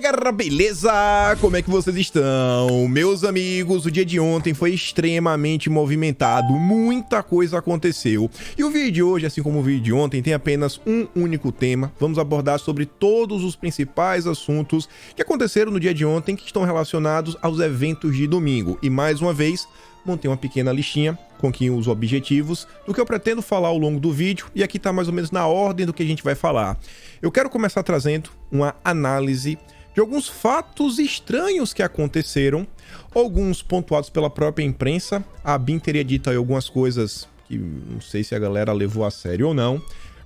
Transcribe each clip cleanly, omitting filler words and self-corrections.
galera, beleza? Como é que vocês estão? Meus amigos, o dia de ontem foi extremamente movimentado, muita coisa aconteceu. E o vídeo de hoje, assim como o vídeo de ontem, tem apenas um único tema. Vamos abordar sobre todos os principais assuntos que aconteceram no dia de ontem, que estão relacionados aos eventos de domingo. E mais uma vez, montei uma pequena listinha com aqui os objetivos do que eu pretendo falar ao longo do vídeo, e aqui tá mais ou menos na ordem do que a gente vai falar. Eu quero começar trazendo uma análise de alguns fatos estranhos que aconteceram, alguns pontuados pela própria imprensa. A BIM teria dito aí algumas coisas que não sei se a galera levou a sério ou não.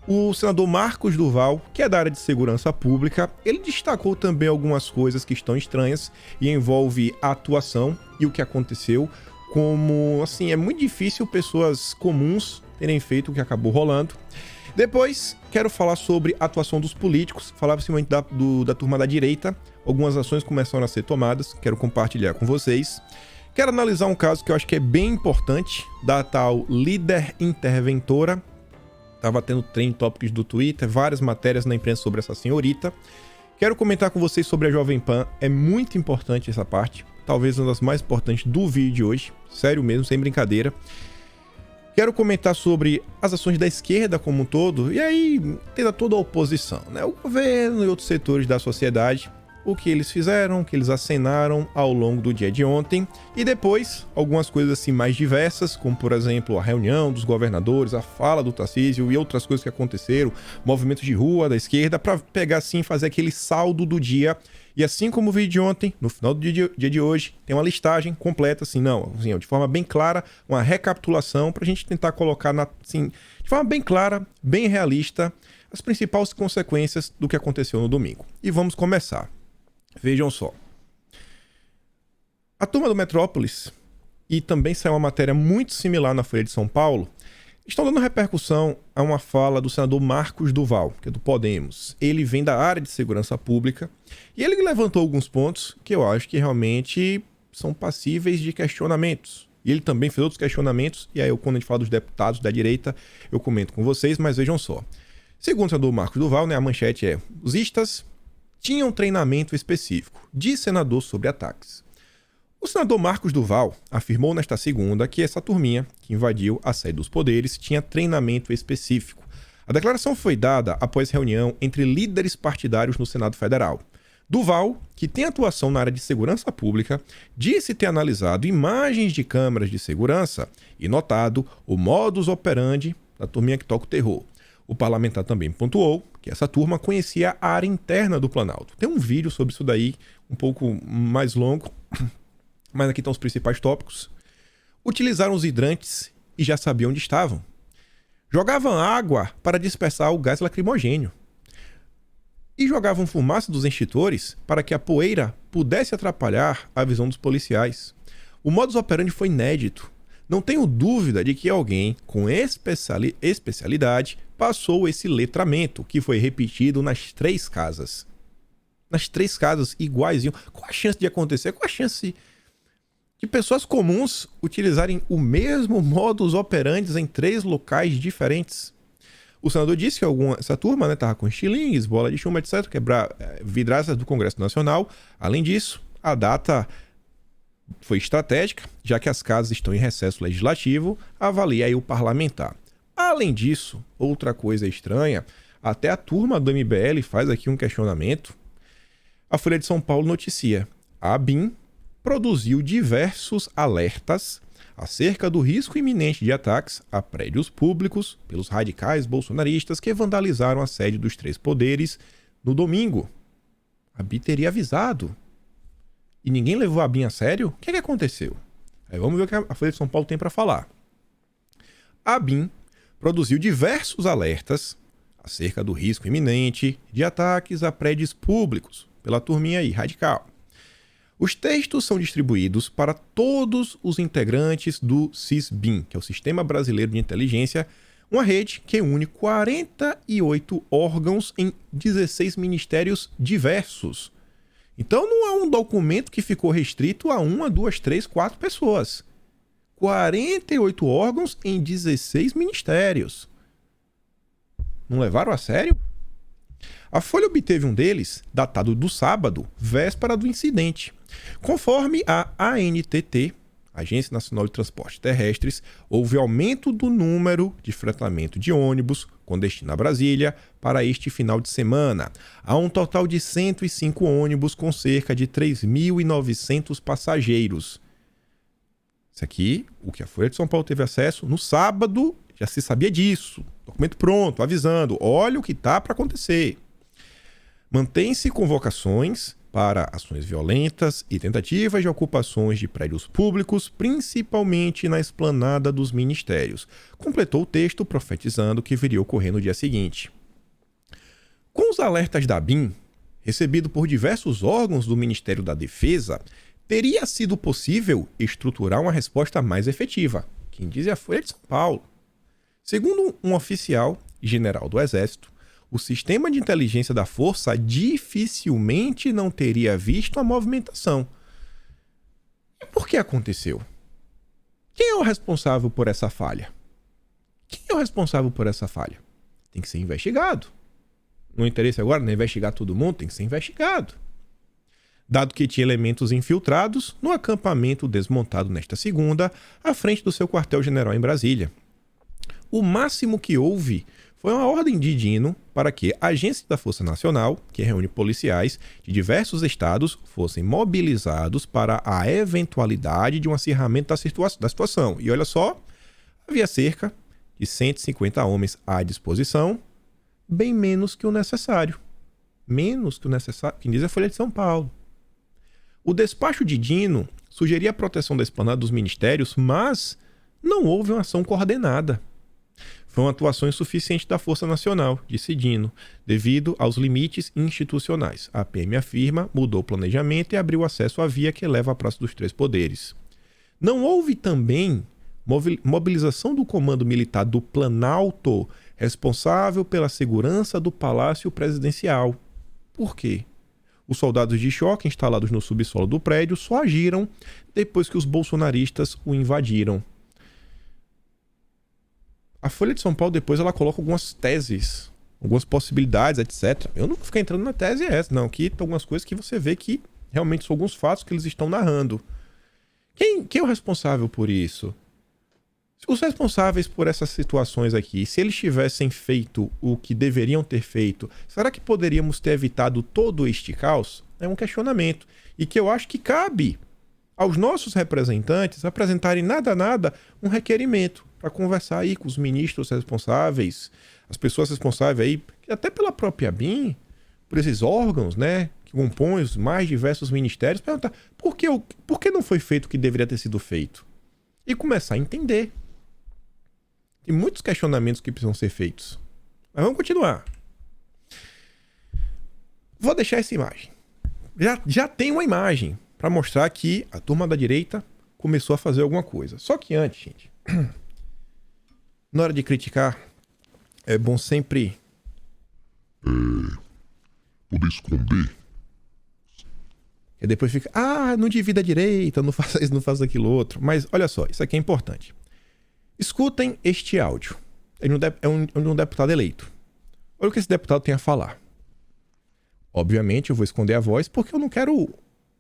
O senador Marcos Duval, que é da área de segurança pública, ele destacou também algumas coisas que estão estranhas e envolve a atuação e o que aconteceu. Como, assim, é muito difícil pessoas comuns terem feito o que acabou rolando. Depois, quero falar sobre a atuação dos políticos, falar principalmente da turma da direita. Algumas ações começaram a ser tomadas, quero compartilhar com vocês. Quero analisar um caso que eu acho que é bem importante, da tal líder interventora. Tava tendo trend topics do Twitter, várias matérias na imprensa sobre essa senhorita. Quero comentar com vocês sobre a Jovem Pan, é muito importante essa parte. Talvez uma das mais importantes do vídeo de hoje. Sério mesmo, sem brincadeira. Quero comentar sobre as ações da esquerda como um todo. E aí, tem toda a oposição, né? O governo e outros setores da sociedade. O que eles fizeram, o que eles acenaram ao longo do dia de ontem. E depois, algumas coisas assim mais diversas, como por exemplo, a reunião dos governadores, a fala do Tarcísio e outras coisas que aconteceram. Movimentos de rua da esquerda, para pegar assim, fazer aquele saldo do dia. E assim como o vídeo de ontem, no final do dia de hoje, tem uma listagem completa, assim, de forma bem clara, uma recapitulação, para a gente tentar colocar, de forma bem clara, bem realista, as principais consequências do que aconteceu no domingo. E vamos começar. Vejam só. A turma do Metrópolis, e também saiu uma matéria muito similar na Folha de São Paulo, estão dando repercussão a uma fala do senador Marcos Duval, que é do Podemos. Ele vem da área de segurança pública e ele levantou alguns pontos que eu acho que realmente são passíveis de questionamentos. E ele também fez outros questionamentos, e aí quando a gente fala dos deputados da direita, eu comento com vocês, mas vejam só. Segundo o senador Marcos Duval, né, a manchete é: os istas tinham treinamento específico de senador sobre ataques. O senador Marcos Duval afirmou nesta segunda que essa turminha, que invadiu a sede dos poderes, tinha treinamento específico. A declaração foi dada após reunião entre líderes partidários no Senado Federal. Duval, que tem atuação na área de segurança pública, disse ter analisado imagens de câmeras de segurança e notado o modus operandi da turminha que toca o terror. O parlamentar também pontuou que essa turma conhecia a área interna do Planalto. Tem um vídeo sobre isso daí, um pouco mais longo, mas aqui estão os principais tópicos. Utilizaram os hidrantes e já sabiam onde estavam. Jogavam água para dispersar o gás lacrimogênio. E jogavam fumaça dos extintores para que a poeira pudesse atrapalhar a visão dos policiais. O modus operandi foi inédito. Não tenho dúvida de que alguém com especialidade passou esse letramento, que foi repetido nas 3 casas. Nas 3 casas, iguaizinho. Qual a chance de acontecer? Qual a chance de pessoas comuns utilizarem o mesmo modus operandi em 3 locais diferentes? O senador disse que essa turma estava com estilingues, bola de chumbo, etc., quebrar vidraças do Congresso Nacional. Além disso, a data foi estratégica, já que as casas estão em recesso legislativo, avalia aí o parlamentar. Além disso, outra coisa estranha, até a turma do MBL faz aqui um questionamento. A Folha de São Paulo noticia: a BIM produziu diversos alertas acerca do risco iminente de ataques a prédios públicos pelos radicais bolsonaristas que vandalizaram a sede dos 3 poderes no domingo. A BIM teria avisado. E ninguém levou a BIM a sério? O que aconteceu? Aí vamos ver o que a Folha de São Paulo tem para falar. A BIM produziu diversos alertas acerca do risco iminente de ataques a prédios públicos pela turminha aí, radical. Os textos são distribuídos para todos os integrantes do SIS-BIM, que é o Sistema Brasileiro de Inteligência, uma rede que une 48 órgãos em 16 ministérios diversos. Então não é um documento que ficou restrito a 1, 2, 3, 4 pessoas. 48 órgãos em 16 ministérios. Não levaram a sério? A Folha obteve um deles, datado do sábado, véspera do incidente. Conforme a ANTT, Agência Nacional de Transportes Terrestres, houve aumento do número de fretamento de ônibus com destino a Brasília para este final de semana. Há um total de 105 ônibus com cerca de 3.900 passageiros. Isso aqui, o que a Folha de São Paulo teve acesso, no sábado já se sabia disso. Documento pronto, avisando, olha o que está para acontecer. Mantém-se convocações para ações violentas e tentativas de ocupações de prédios públicos, principalmente na esplanada dos ministérios. Completou o texto profetizando que viria a ocorrer no dia seguinte. Com os alertas da ABIN, recebido por diversos órgãos do Ministério da Defesa, teria sido possível estruturar uma resposta mais efetiva. Quem diz é a Folha de São Paulo. Segundo um oficial general do Exército, o sistema de inteligência da Força dificilmente não teria visto a movimentação. E por que aconteceu? Quem é o responsável por essa falha? Quem é o responsável por essa falha? Tem que ser investigado. No interesse agora não é investigar todo mundo, tem que ser investigado. Dado que tinha elementos infiltrados no acampamento desmontado nesta segunda, à frente do seu quartel-general em Brasília. O máximo que houve foi uma ordem de Dino para que agentes da Força Nacional, que reúne policiais de diversos estados, fossem mobilizados para a eventualidade de um acirramento da situação. E olha só, havia cerca de 150 homens à disposição, bem menos que o necessário. Menos que o necessário, que diz a Folha de São Paulo. O despacho de Dino sugeria a proteção da esplanada dos ministérios, mas não houve uma ação coordenada. Foi uma atuação insuficiente da Força Nacional, disse Dino, devido aos limites institucionais. A PM afirma, mudou o planejamento e abriu acesso à via que leva à Praça dos Três Poderes. Não houve também mobilização do Comando Militar do Planalto, responsável pela segurança do Palácio Presidencial. Por quê? Os soldados de choque instalados no subsolo do prédio só agiram depois que os bolsonaristas o invadiram. A Folha de São Paulo depois ela coloca algumas teses, algumas possibilidades, etc. Eu não vou ficar entrando na tese essa, não. Aqui tem algumas coisas que você vê que realmente são alguns fatos que eles estão narrando. Quem é o responsável por isso? Os responsáveis por essas situações aqui, se eles tivessem feito o que deveriam ter feito, será que poderíamos ter evitado todo este caos? É um questionamento. E que eu acho que cabe aos nossos representantes apresentarem nada um requerimento para conversar aí com os ministros responsáveis, as pessoas responsáveis aí, até pela própria BIM, por esses órgãos, né, que compõem os mais diversos ministérios, perguntar por que não foi feito o que deveria ter sido feito? E começar a entender. Tem muitos questionamentos que precisam ser feitos. Mas vamos continuar. Vou deixar essa imagem. Já tem uma imagem para mostrar que a turma da direita começou a fazer alguma coisa. Só que antes, gente, na hora de criticar, é bom sempre poder esconder. E depois fica, não divida a direita, não faça isso, não faça aquilo outro. Mas olha só, isso aqui é importante. Escutem este áudio. É um deputado eleito. Olha o que esse deputado tem a falar. Obviamente eu vou esconder a voz porque eu não quero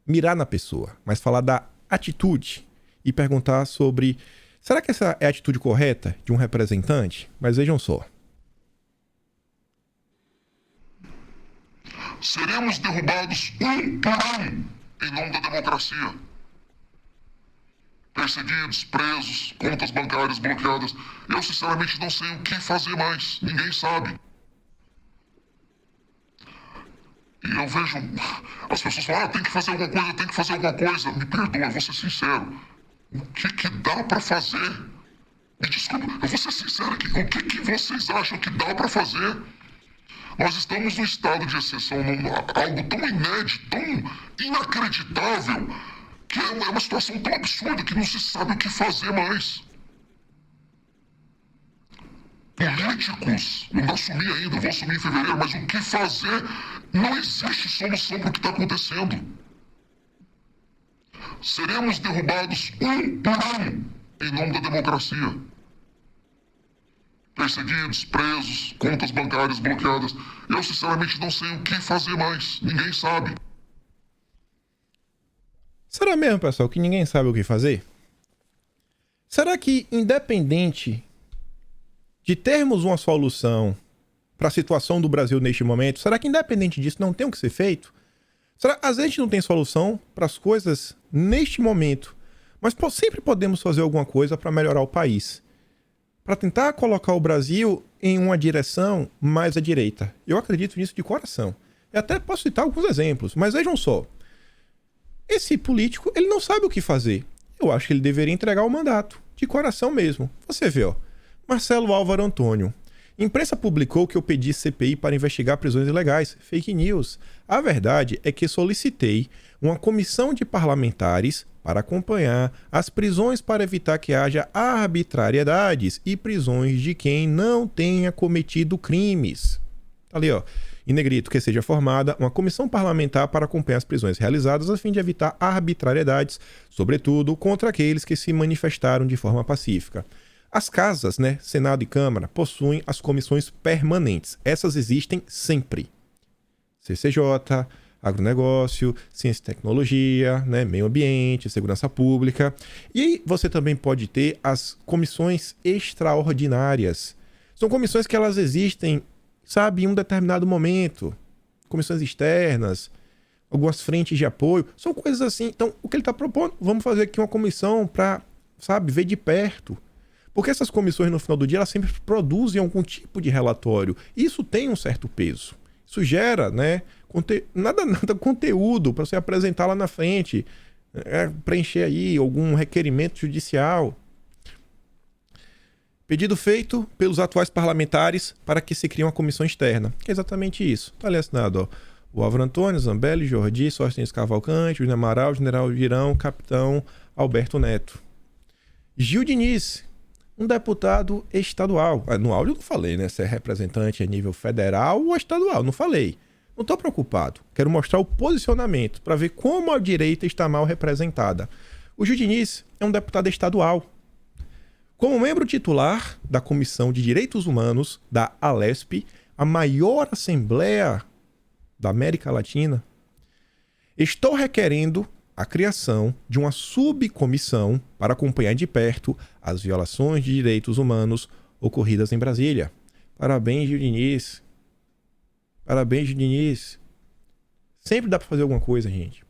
mirar na pessoa, mas falar da atitude e perguntar sobre: será que essa é a atitude correta de um representante? Mas vejam só. Seremos derrubados um por um em nome da democracia. Perseguidos, presos, contas bancárias bloqueadas. Eu sinceramente não sei o que fazer mais. Ninguém sabe. E eu vejo as pessoas falam, tem que fazer alguma coisa, tem que fazer alguma coisa. Me perdoa, eu vou ser sincero. O que dá pra fazer? Me desculpa, eu vou ser sincero aqui. O que vocês acham que dá pra fazer? Nós estamos num estado de exceção, algo tão inédito, tão inacreditável, que é uma situação tão absurda que não se sabe o que fazer mais. Políticos, eu não assumi ainda, vou assumir em fevereiro, mas o que fazer? Não existe solução para o que está acontecendo. Seremos derrubados um por um em nome da democracia. perseguidos, presos, contas bancárias bloqueadas. Eu sinceramente não sei o que fazer mais. Ninguém sabe. Será mesmo, pessoal, que ninguém sabe o que fazer? Será que, independente de termos uma solução para a situação do Brasil neste momento, será que independente disso não tem o que ser feito? Será que às vezes a gente não tem solução para as coisas neste momento, mas sempre podemos fazer alguma coisa para melhorar o país, para tentar colocar o Brasil em uma direção mais à direita? Eu acredito nisso de coração. Eu até posso citar alguns exemplos, mas vejam só. Esse político, ele não sabe o que fazer. Eu acho que ele deveria entregar o mandato, de coração mesmo. Você vê, ó, Marcelo Álvaro Antônio. Imprensa publicou que eu pedi CPI para investigar prisões ilegais. Fake news. A verdade é que solicitei uma comissão de parlamentares para acompanhar as prisões para evitar que haja arbitrariedades e prisões de quem não tenha cometido crimes. Ali, ó. Em negrito, que seja formada uma comissão parlamentar para acompanhar as prisões realizadas a fim de evitar arbitrariedades, sobretudo contra aqueles que se manifestaram de forma pacífica. As casas, né, Senado e Câmara, possuem as comissões permanentes. Essas existem sempre. CCJ, agronegócio, ciência e tecnologia, né, meio ambiente, segurança pública. E você também pode ter as comissões extraordinárias. São comissões que elas existem, sabe, em um determinado momento. Comissões externas, algumas frentes de apoio, são coisas assim. Então, o que ele está propondo? Vamos fazer aqui uma comissão para, sabe, ver de perto. Porque essas comissões, no final do dia, elas sempre produzem algum tipo de relatório. E isso tem um certo peso. Isso gera, né, nada conteúdo para você apresentar lá na frente, preencher aí algum requerimento judicial. Pedido feito pelos atuais parlamentares para que se crie uma comissão externa. Que é exatamente isso. Está ali assinado, ó. O Álvaro Antônio, Zambelli, Jordi, Sóstenes Cavalcante, Júnior Amaral, General Girão, Capitão Alberto Neto. Gil Diniz, um deputado estadual. No áudio eu não falei, né? Se é representante a nível federal ou estadual. Não falei. Não estou preocupado. Quero mostrar o posicionamento para ver como a direita está mal representada. O Gil Diniz é um deputado estadual. Como membro titular da Comissão de Direitos Humanos da Alesp, a maior assembleia da América Latina, estou requerendo a criação de uma subcomissão para acompanhar de perto as violações de direitos humanos ocorridas em Brasília. Parabéns, Gil Diniz. Parabéns, Gil Diniz. Sempre dá para fazer alguma coisa, gente.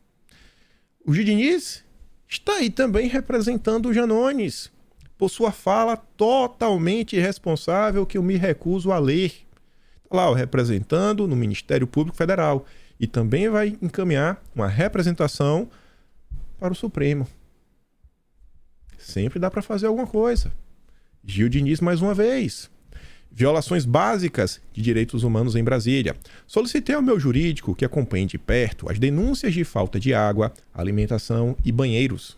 O Gil Diniz está aí também representando o Janones, por sua fala totalmente irresponsável que eu me recuso a ler. Está lá, ó, representando no Ministério Público Federal. E também vai encaminhar uma representação para o Supremo. Sempre dá para fazer alguma coisa. Gil Diniz mais uma vez. Violações básicas de direitos humanos em Brasília. Solicitei ao meu jurídico que acompanhe de perto as denúncias de falta de água, alimentação e banheiros.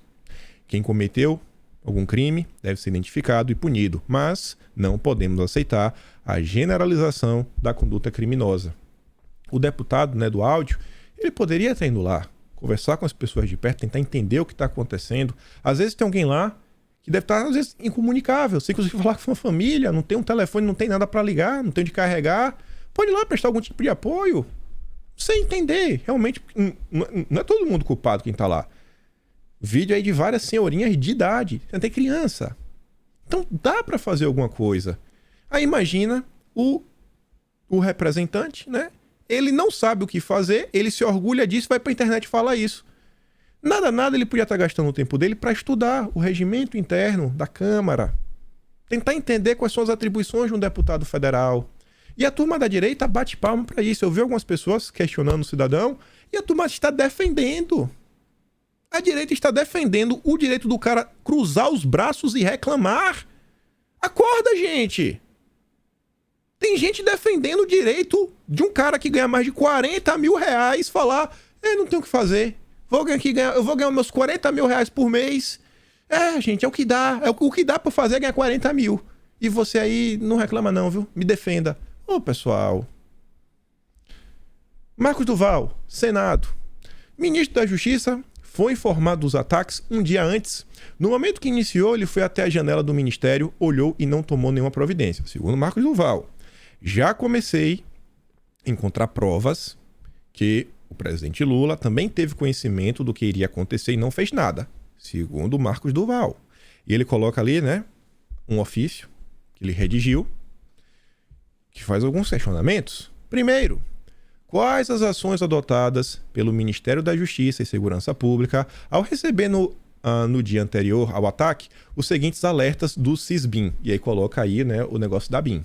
Quem cometeu algum crime deve ser identificado e punido, mas não podemos aceitar a generalização da conduta criminosa. O deputado, né, do áudio, ele poderia estar indo lá, conversar com as pessoas de perto, tentar entender o que está acontecendo. Às vezes tem alguém lá que deve estar, às vezes, incomunicável. Você conseguir falar com uma família, não tem um telefone, não tem nada para ligar, não tem onde carregar. Pode ir lá prestar algum tipo de apoio. Sem entender. Realmente, não é todo mundo culpado quem está lá. Vídeo aí de várias senhorinhas de idade. Tem até criança. Então dá para fazer alguma coisa. Aí imagina o representante, né? Ele não sabe o que fazer, ele se orgulha disso, vai pra internet falar isso. Nada, ele podia estar gastando o tempo dele para estudar o regimento interno da Câmara. Tentar entender quais são as atribuições de um deputado federal. E a turma da direita bate palma para isso. Eu vi algumas pessoas questionando o cidadão e a turma está defendendo. A direita está defendendo o direito do cara cruzar os braços e reclamar. Acorda, gente! Tem gente defendendo o direito de um cara que ganha mais de 40 mil reais falar: não tenho o que fazer. Eu vou ganhar meus 40 mil reais por mês. Gente, é o que dá. O que dá pra fazer é ganhar 40 mil. E você aí não reclama não, viu? Me defenda. Ô, pessoal. Marcos Duval, Senado. Ministro da Justiça foi informado dos ataques um dia antes. No momento que iniciou, ele foi até a janela do ministério, olhou e não tomou nenhuma providência. Segundo Marcos Duval, já comecei a encontrar provas que o presidente Lula também teve conhecimento do que iria acontecer e não fez nada. Segundo Marcos Duval. E ele coloca ali, né, um ofício que ele redigiu, que faz alguns questionamentos. Primeiro, quais as ações adotadas pelo Ministério da Justiça e Segurança Pública ao receber no dia anterior ao ataque os seguintes alertas do CISBIM? E aí coloca aí, né, o negócio da BIM.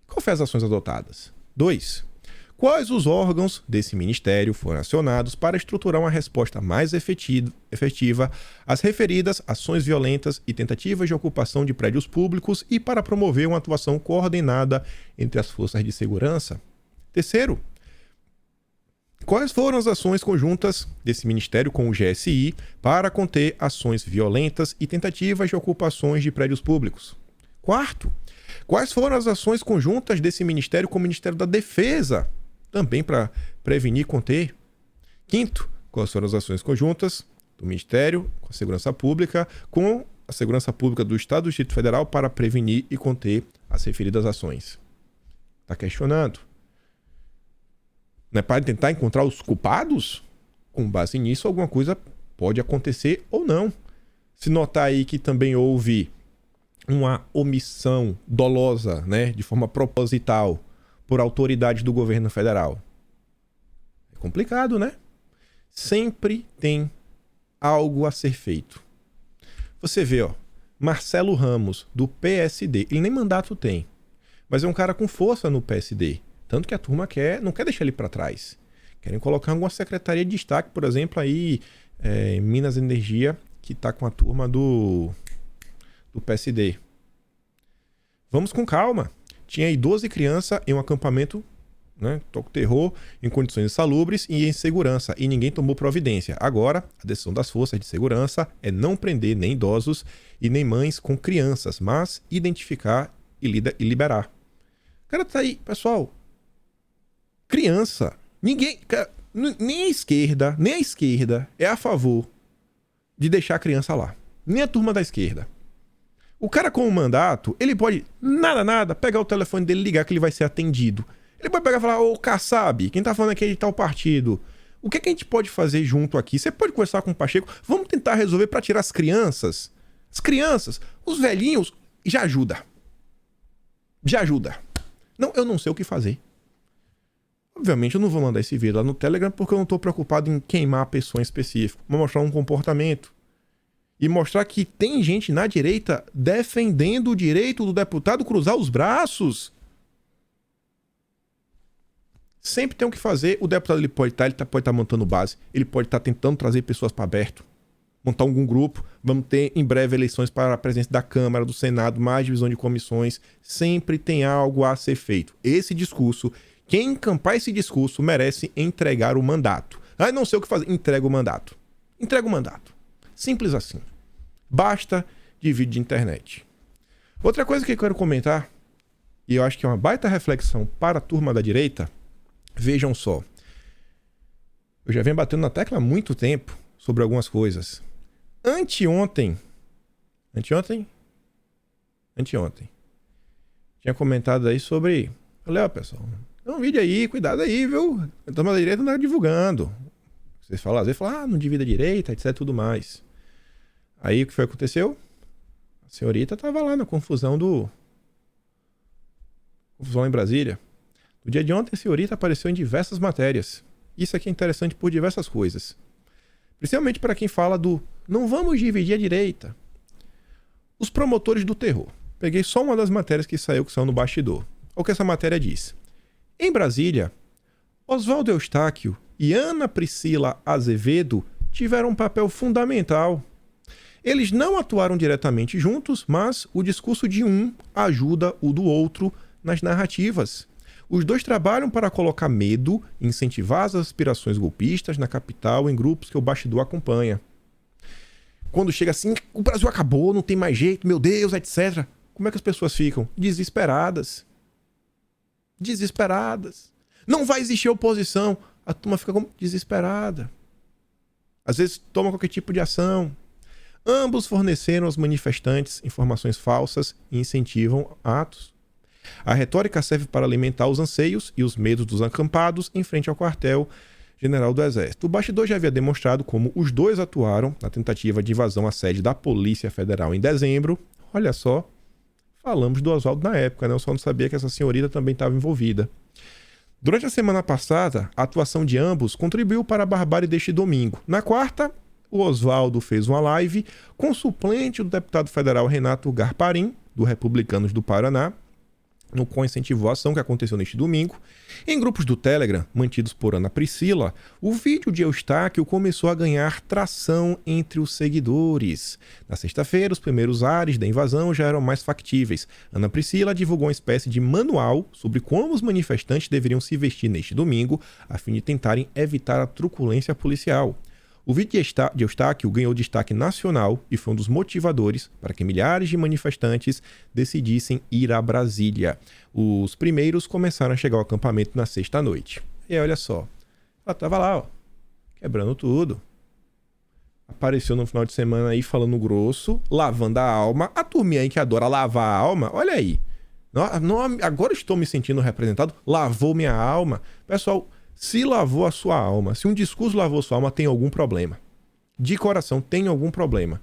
Quais foram as ações adotadas? 2. Quais os órgãos desse ministério foram acionados para estruturar uma resposta mais efetiva às referidas ações violentas e tentativas de ocupação de prédios públicos e para promover uma atuação coordenada entre as forças de segurança? Terceiro, quais foram as ações conjuntas desse ministério com o GSI para conter ações violentas e tentativas de ocupações de prédios públicos? Quarto, quais foram as ações conjuntas desse ministério com o Ministério da Defesa, também para prevenir e conter? Quinto, quais foram as ações conjuntas do Ministério com a Segurança Pública com a Segurança Pública do Estado do Distrito Federal para prevenir e conter as referidas ações? Está questionando. Não é para tentar encontrar os culpados? Com base nisso, alguma coisa pode acontecer ou não. Se notar aí que também houve uma omissão dolosa, né, de forma proposital, por autoridades do governo federal. É complicado, né? Sempre tem algo a ser feito. Você vê, ó, Marcelo Ramos, do PSD, ele nem mandato tem, mas é um cara com força no PSD. Tanto que a turma não quer deixar ele para trás. Querem colocar alguma secretaria de destaque, por exemplo, aí em Minas Energia, que está com a turma do PSD. Vamos com calma. Tinha aí 12 crianças em um acampamento, né, toque terror, em condições insalubres e em segurança, e ninguém tomou providência. Agora, a decisão das forças de segurança é não prender nem idosos e nem mães com crianças, mas identificar e liberar. O cara tá aí, pessoal. Criança. Ninguém, nem a esquerda é a favor de deixar a criança lá. Nem a turma da esquerda. O cara com o mandato, ele pode, nada, pegar o telefone dele e ligar que ele vai ser atendido. Ele pode pegar e falar, ô Kassab, quem tá falando aqui é de tal partido. O que a gente pode fazer junto aqui? Você pode conversar com o Pacheco, vamos tentar resolver para tirar as crianças. As crianças, os velhinhos, já ajuda. Já ajuda. Não, eu não sei o que fazer. Obviamente eu não vou mandar esse vídeo lá no Telegram porque eu não tô preocupado em queimar a pessoa em específico. Vou mostrar um comportamento. E mostrar que tem gente na direita defendendo o direito do deputado cruzar os braços. Sempre tem o que fazer. O deputado ele pode estar montando base. Ele pode estar tentando trazer pessoas para aberto. Montar algum grupo. Vamos ter em breve eleições para a presidência da Câmara, do Senado, mais divisão de comissões. Sempre tem algo a ser feito. Esse discurso, quem encampar esse discurso merece entregar o mandato. Ah, não sei o que fazer. Entrega o mandato. Entrega o mandato. Simples assim. Basta de vídeo de internet. Outra coisa que eu quero comentar, e eu acho que é uma baita reflexão para a turma da direita, vejam só. Eu já venho batendo na tecla há muito tempo sobre algumas coisas. Anteontem, tinha comentado aí sobre... Olha, pessoal, dá um vídeo aí, cuidado aí, viu? A turma da direita não tá divulgando. Vocês falam, às vezes falam, não divide a direita, etc, tudo mais. Aí o que foi que aconteceu? A senhorita estava lá na confusão lá em Brasília. No dia de ontem, a senhorita apareceu em diversas matérias. Isso aqui é interessante por diversas coisas. Principalmente para quem fala do não vamos dividir a direita. Os promotores do terror. Peguei só uma das matérias que saiu no bastidor. Olha o que essa matéria diz. Em Brasília, Oswaldo Eustáquio e Ana Priscila Azevedo tiveram um papel fundamental. Eles não atuaram diretamente juntos, mas o discurso de um ajuda o do outro nas narrativas. Os dois trabalham para colocar medo e incentivar as aspirações golpistas na capital em grupos que o bastidor acompanha. Quando chega assim, o Brasil acabou, não tem mais jeito, meu Deus, etc. Como é que as pessoas ficam? Desesperadas. Desesperadas. Não vai existir oposição. A turma fica como desesperada. Às vezes toma qualquer tipo de ação. Ambos forneceram aos manifestantes informações falsas e incentivam atos. A retórica serve para alimentar os anseios e os medos dos acampados em frente ao quartel-general do Exército. O bastidor já havia demonstrado como os dois atuaram na tentativa de invasão à sede da Polícia Federal em dezembro. Olha só, falamos do Oswaldo na época, né? Eu só não sabia que essa senhorita também estava envolvida. Durante a semana passada, a atuação de ambos contribuiu para a barbárie deste domingo. Na quarta, o Oswaldo fez uma live com o suplente do deputado federal Renato Garparim, do Republicanos do Paraná, no qual incentivou a ação que aconteceu neste domingo. Em grupos do Telegram, mantidos por Ana Priscila, o vídeo de Eustáquio começou a ganhar tração entre os seguidores. Na sexta-feira, os primeiros ares da invasão já eram mais factíveis. Ana Priscila divulgou uma espécie de manual sobre como os manifestantes deveriam se vestir neste domingo, a fim de tentarem evitar a truculência policial. O vídeo de Eustáquio ganhou destaque nacional e foi um dos motivadores para que milhares de manifestantes decidissem ir a Brasília. Os primeiros começaram a chegar ao acampamento na sexta-noite. E aí, olha só, ela estava lá, ó, quebrando tudo. Apareceu no final de semana aí falando grosso, lavando a alma. A turminha aí que adora lavar a alma, olha aí. Agora estou me sentindo representado, lavou minha alma. Pessoal, se lavou a sua alma, se um discurso lavou a sua alma, tem algum problema. De coração, tem algum problema.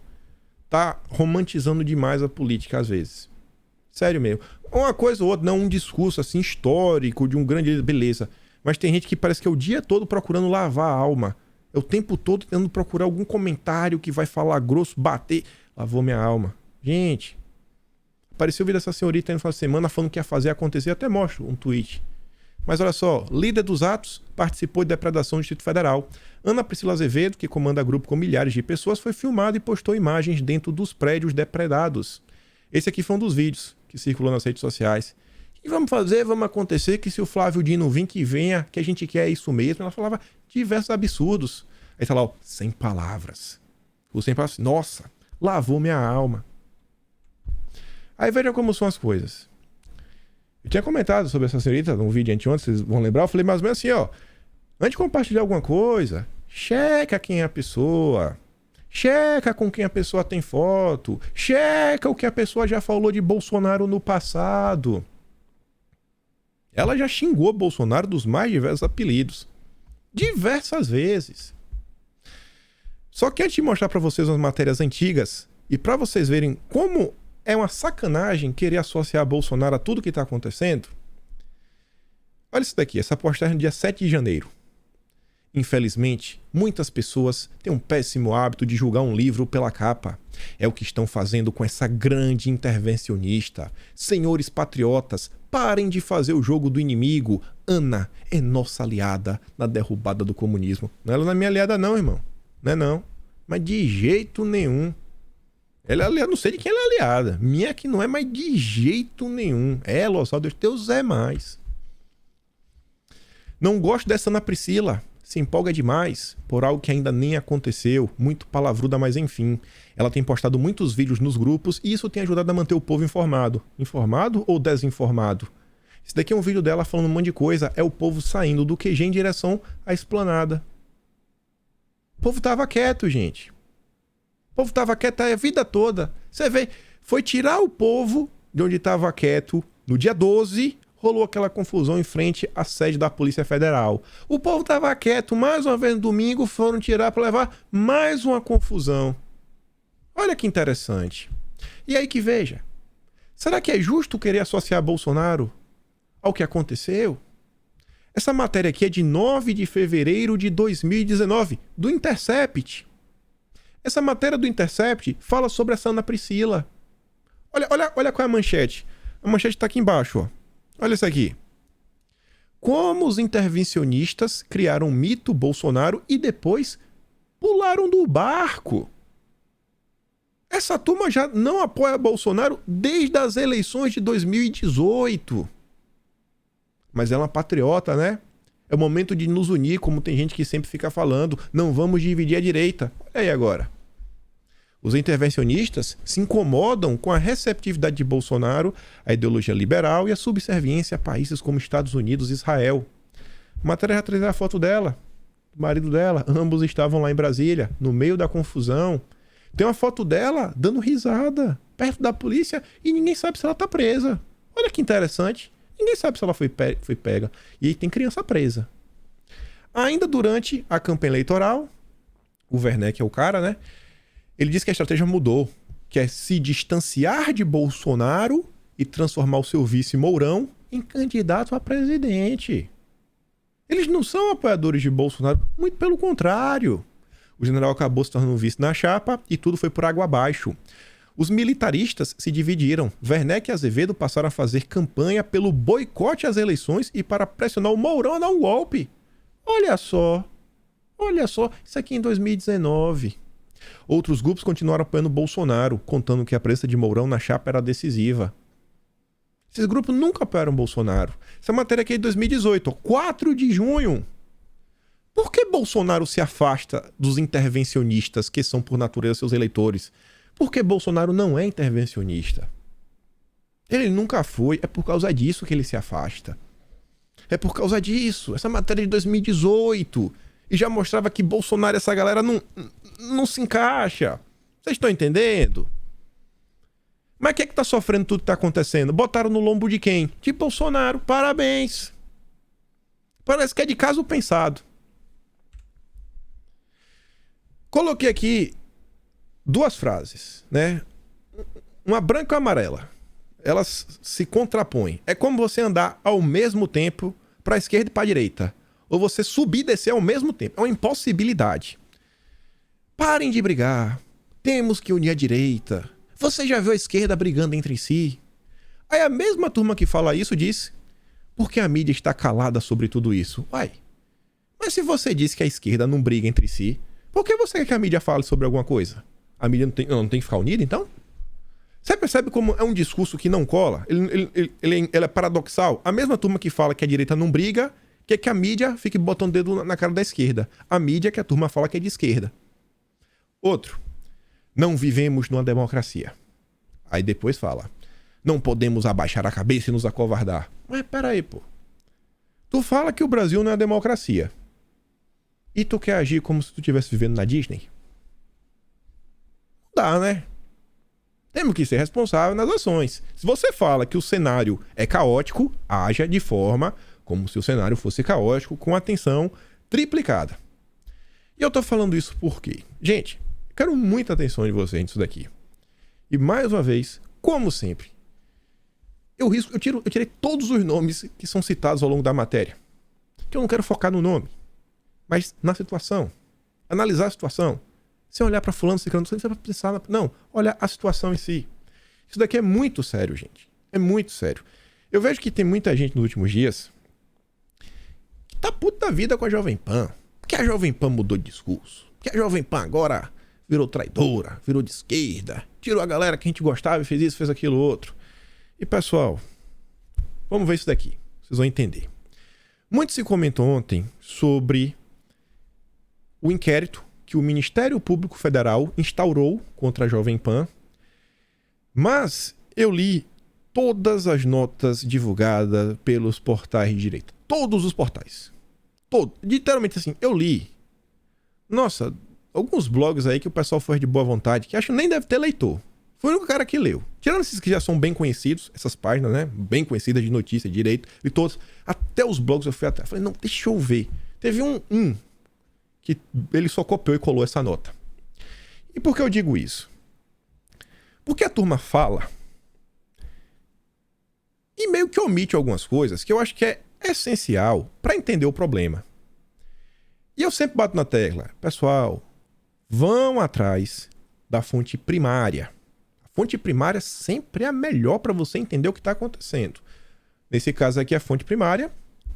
Tá romantizando demais a política às vezes. Sério mesmo. Uma coisa ou outra, não um discurso assim histórico de um grande... Beleza. Mas tem gente que parece que é o dia todo procurando lavar a alma. É o tempo todo tentando procurar algum comentário que vai falar grosso, bater. Lavou minha alma. Gente, apareceu o vídeo dessa senhorita aí no final de semana falando que ia fazer acontecer. Até mostro um tweet. Mas olha só, líder dos atos participou de depredação do Distrito Federal. Ana Priscila Azevedo, que comanda grupo com milhares de pessoas, foi filmada e postou imagens dentro dos prédios depredados. Esse aqui foi um dos vídeos que circulou nas redes sociais. O que vamos fazer? Vamos acontecer que se o Flávio Dino vir, que venha, que a gente quer isso mesmo. Ela falava diversos absurdos. Aí tá lá, ó, sem palavras. O sem palavras, nossa, lavou minha alma. Aí veja como são as coisas. Eu tinha comentado sobre essa senhorita num vídeo anteontem, vocês vão lembrar. Eu falei mais ou menos assim, ó. Antes de compartilhar alguma coisa, checa quem é a pessoa. Checa com quem a pessoa tem foto. Checa o que a pessoa já falou de Bolsonaro no passado. Ela já xingou Bolsonaro dos mais diversos apelidos. Diversas vezes. Só que antes de mostrar para vocês as matérias antigas, e para vocês verem como é uma sacanagem querer associar Bolsonaro a tudo que está acontecendo, olha isso daqui, essa postagem no dia 7 de janeiro. Infelizmente, muitas pessoas têm um péssimo hábito de julgar um livro pela capa. É o que estão fazendo com essa grande intervencionista. Senhores patriotas, parem de fazer o jogo do inimigo. Ana é nossa aliada na derrubada do comunismo. Não, ela não é minha aliada não, irmão. Não é não. Mas de jeito nenhum. Ela é aliada, não sei de quem ela é aliada. Minha que não é, mas de jeito nenhum. Ela, Oswaldo, Deus é mais. Não gosto dessa Ana Priscila. Se empolga demais por algo que ainda nem aconteceu, muito palavruda, mas enfim. Ela tem postado muitos vídeos nos grupos e isso tem ajudado a manter o povo informado. Informado ou desinformado? Esse daqui é um vídeo dela falando um monte de coisa, é o povo saindo do QG em direção à esplanada. O povo tava quieto, gente. O povo tava quieto a vida toda. Você vê, foi tirar o povo de onde estava quieto no dia 12... rolou aquela confusão em frente à sede da Polícia Federal. O povo estava quieto, mais uma vez no domingo, foram tirar para levar mais uma confusão. Olha que interessante. E aí que veja, será que é justo querer associar Bolsonaro ao que aconteceu? Essa matéria aqui é de 9 de fevereiro de 2019, do Intercept. Essa matéria do Intercept fala sobre essa Ana Priscila. Olha qual é a manchete. A manchete está aqui embaixo, ó. Olha isso aqui. Como os intervencionistas criaram um mito Bolsonaro e depois pularam do barco. Essa turma já não apoia Bolsonaro desde as eleições de 2018. Mas ela é uma patriota, né? É o momento de nos unir, como tem gente que sempre fica falando. Não vamos dividir a direita. Olha aí agora. Os intervencionistas se incomodam com a receptividade de Bolsonaro, a ideologia liberal e a subserviência a países como Estados Unidos e Israel. A matéria já traz a foto dela. do marido dela. Ambos estavam lá em Brasília, no meio da confusão. Tem uma foto dela dando risada perto da polícia e ninguém sabe se ela tá presa. Olha que interessante. Ninguém sabe se ela foi pega. E aí tem criança presa. Ainda durante a campanha eleitoral, o Werneck é o cara, né? Ele disse que a estratégia mudou, que é se distanciar de Bolsonaro e transformar o seu vice Mourão em candidato a presidente. Eles não são apoiadores de Bolsonaro, muito pelo contrário. O general acabou se tornando vice na chapa e tudo foi por água abaixo. Os militaristas se dividiram. Werneck e Azevedo passaram a fazer campanha pelo boicote às eleições e para pressionar o Mourão a dar um golpe. Olha só, isso aqui em 2019. Outros grupos continuaram apoiando Bolsonaro, contando que a presença de Mourão na chapa era decisiva. Esses grupos nunca apoiaram Bolsonaro. Essa matéria aqui é de 2018, 4 de junho. Por que Bolsonaro se afasta dos intervencionistas que são por natureza seus eleitores? Porque Bolsonaro não é intervencionista. Ele nunca foi, é por causa disso que ele se afasta. É por causa disso. Essa matéria é de 2018 e já mostrava que Bolsonaro e essa galera não se encaixa. Vocês estão entendendo? Mas quem é que tá sofrendo tudo que tá acontecendo? Botaram no lombo de quem? De Bolsonaro. Parabéns. Parece que é de caso pensado. Coloquei aqui 2 frases, né? Uma branca e uma amarela. Elas se contrapõem. É como você andar ao mesmo tempo para a esquerda e para a direita. Ou você subir e descer ao mesmo tempo. É uma impossibilidade. Parem de brigar. Temos que unir a direita. Você já viu a esquerda brigando entre si? Aí a mesma turma que fala isso diz: por que a mídia está calada sobre tudo isso? Uai, mas se você diz que a esquerda não briga entre si, por que você quer que a mídia fale sobre alguma coisa? A mídia não tem que ficar unida, então? Você percebe como é um discurso que não cola? Ele é paradoxal. A mesma turma que fala que a direita não briga quer que a mídia fique botando o dedo na cara da esquerda. A mídia que a turma fala que é de esquerda. Outro. Não vivemos numa democracia. Aí depois fala: não podemos abaixar a cabeça e nos acovardar. Mas peraí, pô. Tu fala que o Brasil não é democracia. E tu quer agir como se tu estivesse vivendo na Disney? Não dá, né? Temos que ser responsáveis nas ações. Se você fala que o cenário é caótico, haja de forma como se o cenário fosse caótico, com atenção triplicada. E eu tô falando isso por quê? Gente, quero muita atenção de vocês nisso daqui. E mais uma vez, como sempre, eu tirei todos os nomes que são citados ao longo da matéria. Que eu não quero focar no nome, mas na situação. Analisar a situação. Sem olhar para fulano, ciclano, você vai pensar... Não, olha a situação em si. Isso daqui é muito sério, gente. É muito sério. Eu vejo que tem muita gente nos últimos dias que tá puta da vida com a Jovem Pan. Que a Jovem Pan mudou de discurso. Que a Jovem Pan agora virou traidora, virou de esquerda, tirou a galera que a gente gostava e fez isso, fez aquilo outro. E pessoal, vamos ver isso daqui. Vocês vão entender. Muito se comentou ontem sobre o inquérito que o Ministério Público Federal instaurou contra a Jovem Pan, mas eu li todas as notas divulgadas pelos portais de direita. Todos os portais. Literalmente assim, eu li. Nossa, alguns blogs aí que o pessoal foi de boa vontade, que acho que nem deve ter leitor. Foi o único cara que leu. Tirando esses que já são bem conhecidos, essas páginas, né? Bem conhecidas de notícia, de direito, e todos. Até os blogs eu fui atrás. Falei, não, deixa eu ver. Teve um que ele só copiou e colou essa nota. E por que eu digo isso? Porque a turma fala e meio que omite algumas coisas que eu acho que é essencial para entender o problema. E eu sempre bato na tecla, pessoal, vão atrás da fonte primária. A fonte primária sempre é a melhor para você entender o que está acontecendo. Nesse caso aqui, a fonte primária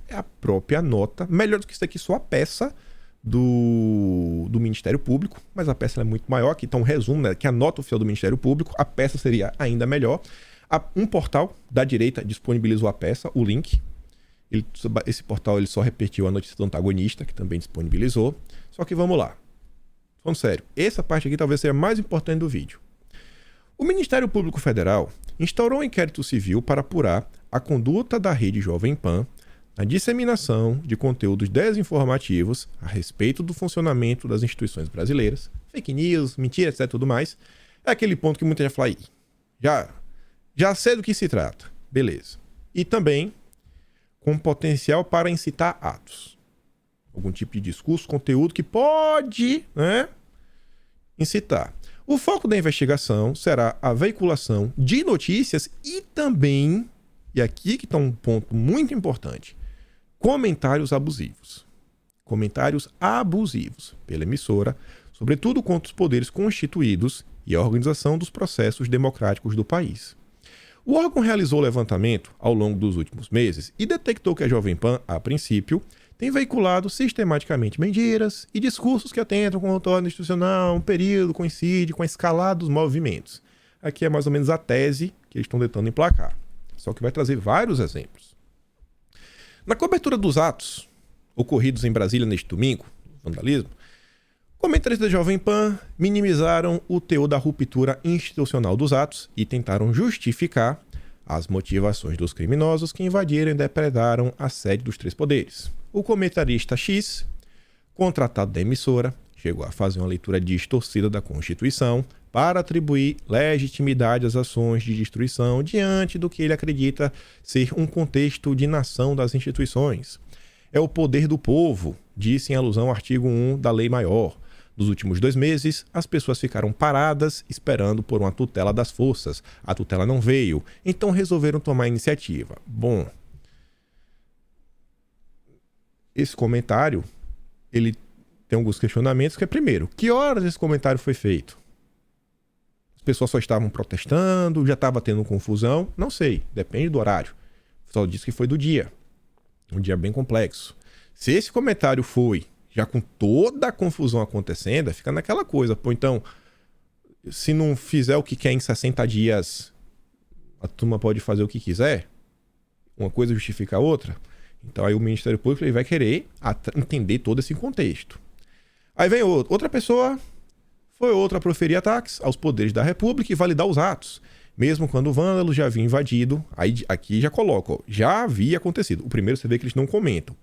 é a própria nota, melhor do que isso aqui, só a peça do Ministério Público, mas a peça é muito maior, aqui está um resumo, né, que a nota oficial do Ministério Público, a peça seria ainda melhor. Um portal da direita disponibilizou a peça, o link. Esse portal ele só repetiu a notícia do antagonista, que também disponibilizou. Só que vamos lá. Falando sério, essa parte aqui talvez seja a mais importante do vídeo. O Ministério Público Federal instaurou um inquérito civil para apurar a conduta da Rede Jovem Pan na disseminação de conteúdos desinformativos a respeito do funcionamento das instituições brasileiras, fake news, mentira, etc, tudo mais, é aquele ponto que muita gente fala aí. Já sei do que se trata. Beleza. E também com potencial para incitar atos. Algum tipo de discurso, conteúdo que pode, incitar. O foco da investigação será a veiculação de notícias e também, e aqui que está um ponto muito importante, comentários abusivos. Comentários abusivos pela emissora, sobretudo contra os poderes constituídos e a organização dos processos democráticos do país. O órgão realizou o levantamento ao longo dos últimos meses e detectou que a Jovem Pan, a princípio, tem veiculado sistematicamente mentiras e discursos que atentam com o outorga institucional, um período coincide com a escalada dos movimentos. Aqui é mais ou menos a tese que eles estão tentando emplacar. Só que vai trazer vários exemplos. Na cobertura dos atos ocorridos em Brasília neste domingo, vandalismo, comentaristas da Jovem Pan minimizaram o teor da ruptura institucional dos atos e tentaram justificar as motivações dos criminosos que invadiram e depredaram a sede dos três poderes. O comentarista X, contratado da emissora, chegou a fazer uma leitura distorcida da Constituição para atribuir legitimidade às ações de destruição diante do que ele acredita ser um contexto de nação das instituições. É o poder do povo, disse em alusão ao artigo 1 da Lei Maior. Nos últimos 2 meses, as pessoas ficaram paradas esperando por uma tutela das forças. A tutela não veio, então resolveram tomar a iniciativa. Bom, esse comentário, ele tem alguns questionamentos, que é, primeiro, que horas esse comentário foi feito? As pessoas só estavam protestando, já estava tendo confusão? Não sei, depende do horário. Só disse que foi do dia. Um dia bem complexo. Se esse comentário foi já com toda a confusão acontecendo, fica naquela coisa. Pô, então, se não fizer o que quer em 60 dias, a turma pode fazer o que quiser? Uma coisa justifica a outra? Então aí o Ministério Público ele vai querer entender todo esse contexto. Aí vem outra pessoa, foi outra a proferir ataques aos poderes da República e validar os atos. Mesmo quando o vândalo já havia invadido, aí aqui já coloca, já havia acontecido. O primeiro você vê que eles não comentam.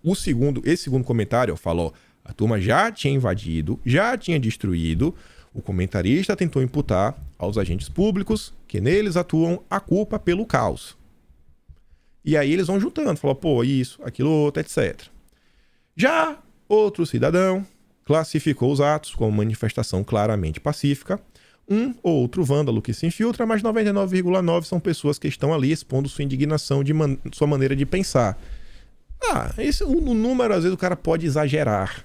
Esse segundo comentário, falou, a turma já tinha invadido, já tinha destruído. O comentarista tentou imputar aos agentes públicos que neles atuam a culpa pelo caos. E aí eles vão juntando, falam, pô, isso, aquilo, outro, etc. Já outro cidadão classificou os atos como manifestação claramente pacífica. Um ou outro vândalo que se infiltra, mas 99,9% são pessoas que estão ali expondo sua indignação de sua maneira de pensar. O número, às vezes, o cara pode exagerar.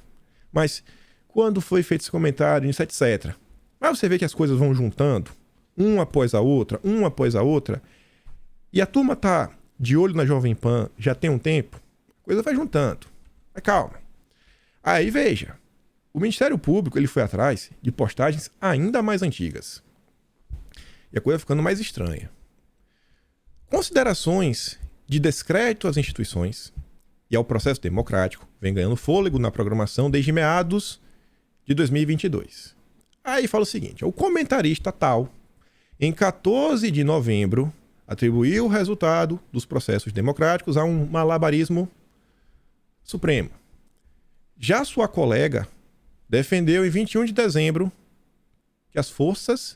Mas quando foi feito esse comentário, isso, etc. Mas você vê que as coisas vão juntando, uma após a outra, e a turma tá de olho na Jovem Pan já tem um tempo, a coisa vai juntando. Mas calma. Aí veja, o Ministério Público ele foi atrás de postagens ainda mais antigas. E a coisa ficando mais estranha. Considerações de descrédito às instituições e ao processo democrático vem ganhando fôlego na programação desde meados de 2022. Aí fala o seguinte, o comentarista tal, em 14 de novembro, atribuiu o resultado dos processos democráticos a um malabarismo supremo. Já sua colega defendeu em 21 de dezembro que as forças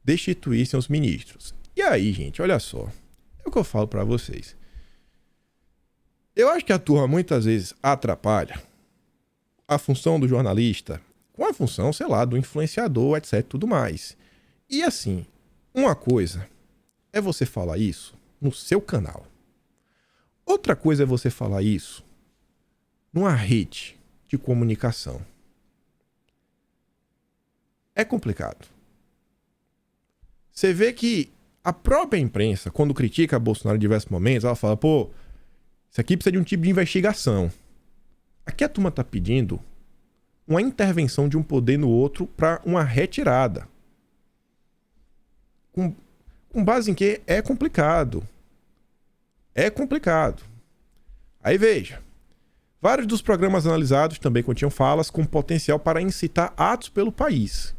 destituíssem os ministros. E aí, gente, olha só. É o que eu falo para vocês. Eu acho que a turma muitas vezes atrapalha a função do jornalista com a função, sei lá, do influenciador, etc, tudo mais. E assim, uma coisa é você falar isso no seu canal. Outra coisa é você falar isso numa rede de comunicação. É complicado. Você vê que a própria imprensa, quando critica Bolsonaro em diversos momentos, ela fala, pô, isso aqui precisa de um tipo de investigação. Aqui a turma tá pedindo uma intervenção de um poder no outro para uma retirada. Com base em que é complicado. É complicado. Aí veja. Vários dos programas analisados também continham falas com potencial para incitar atos pelo país.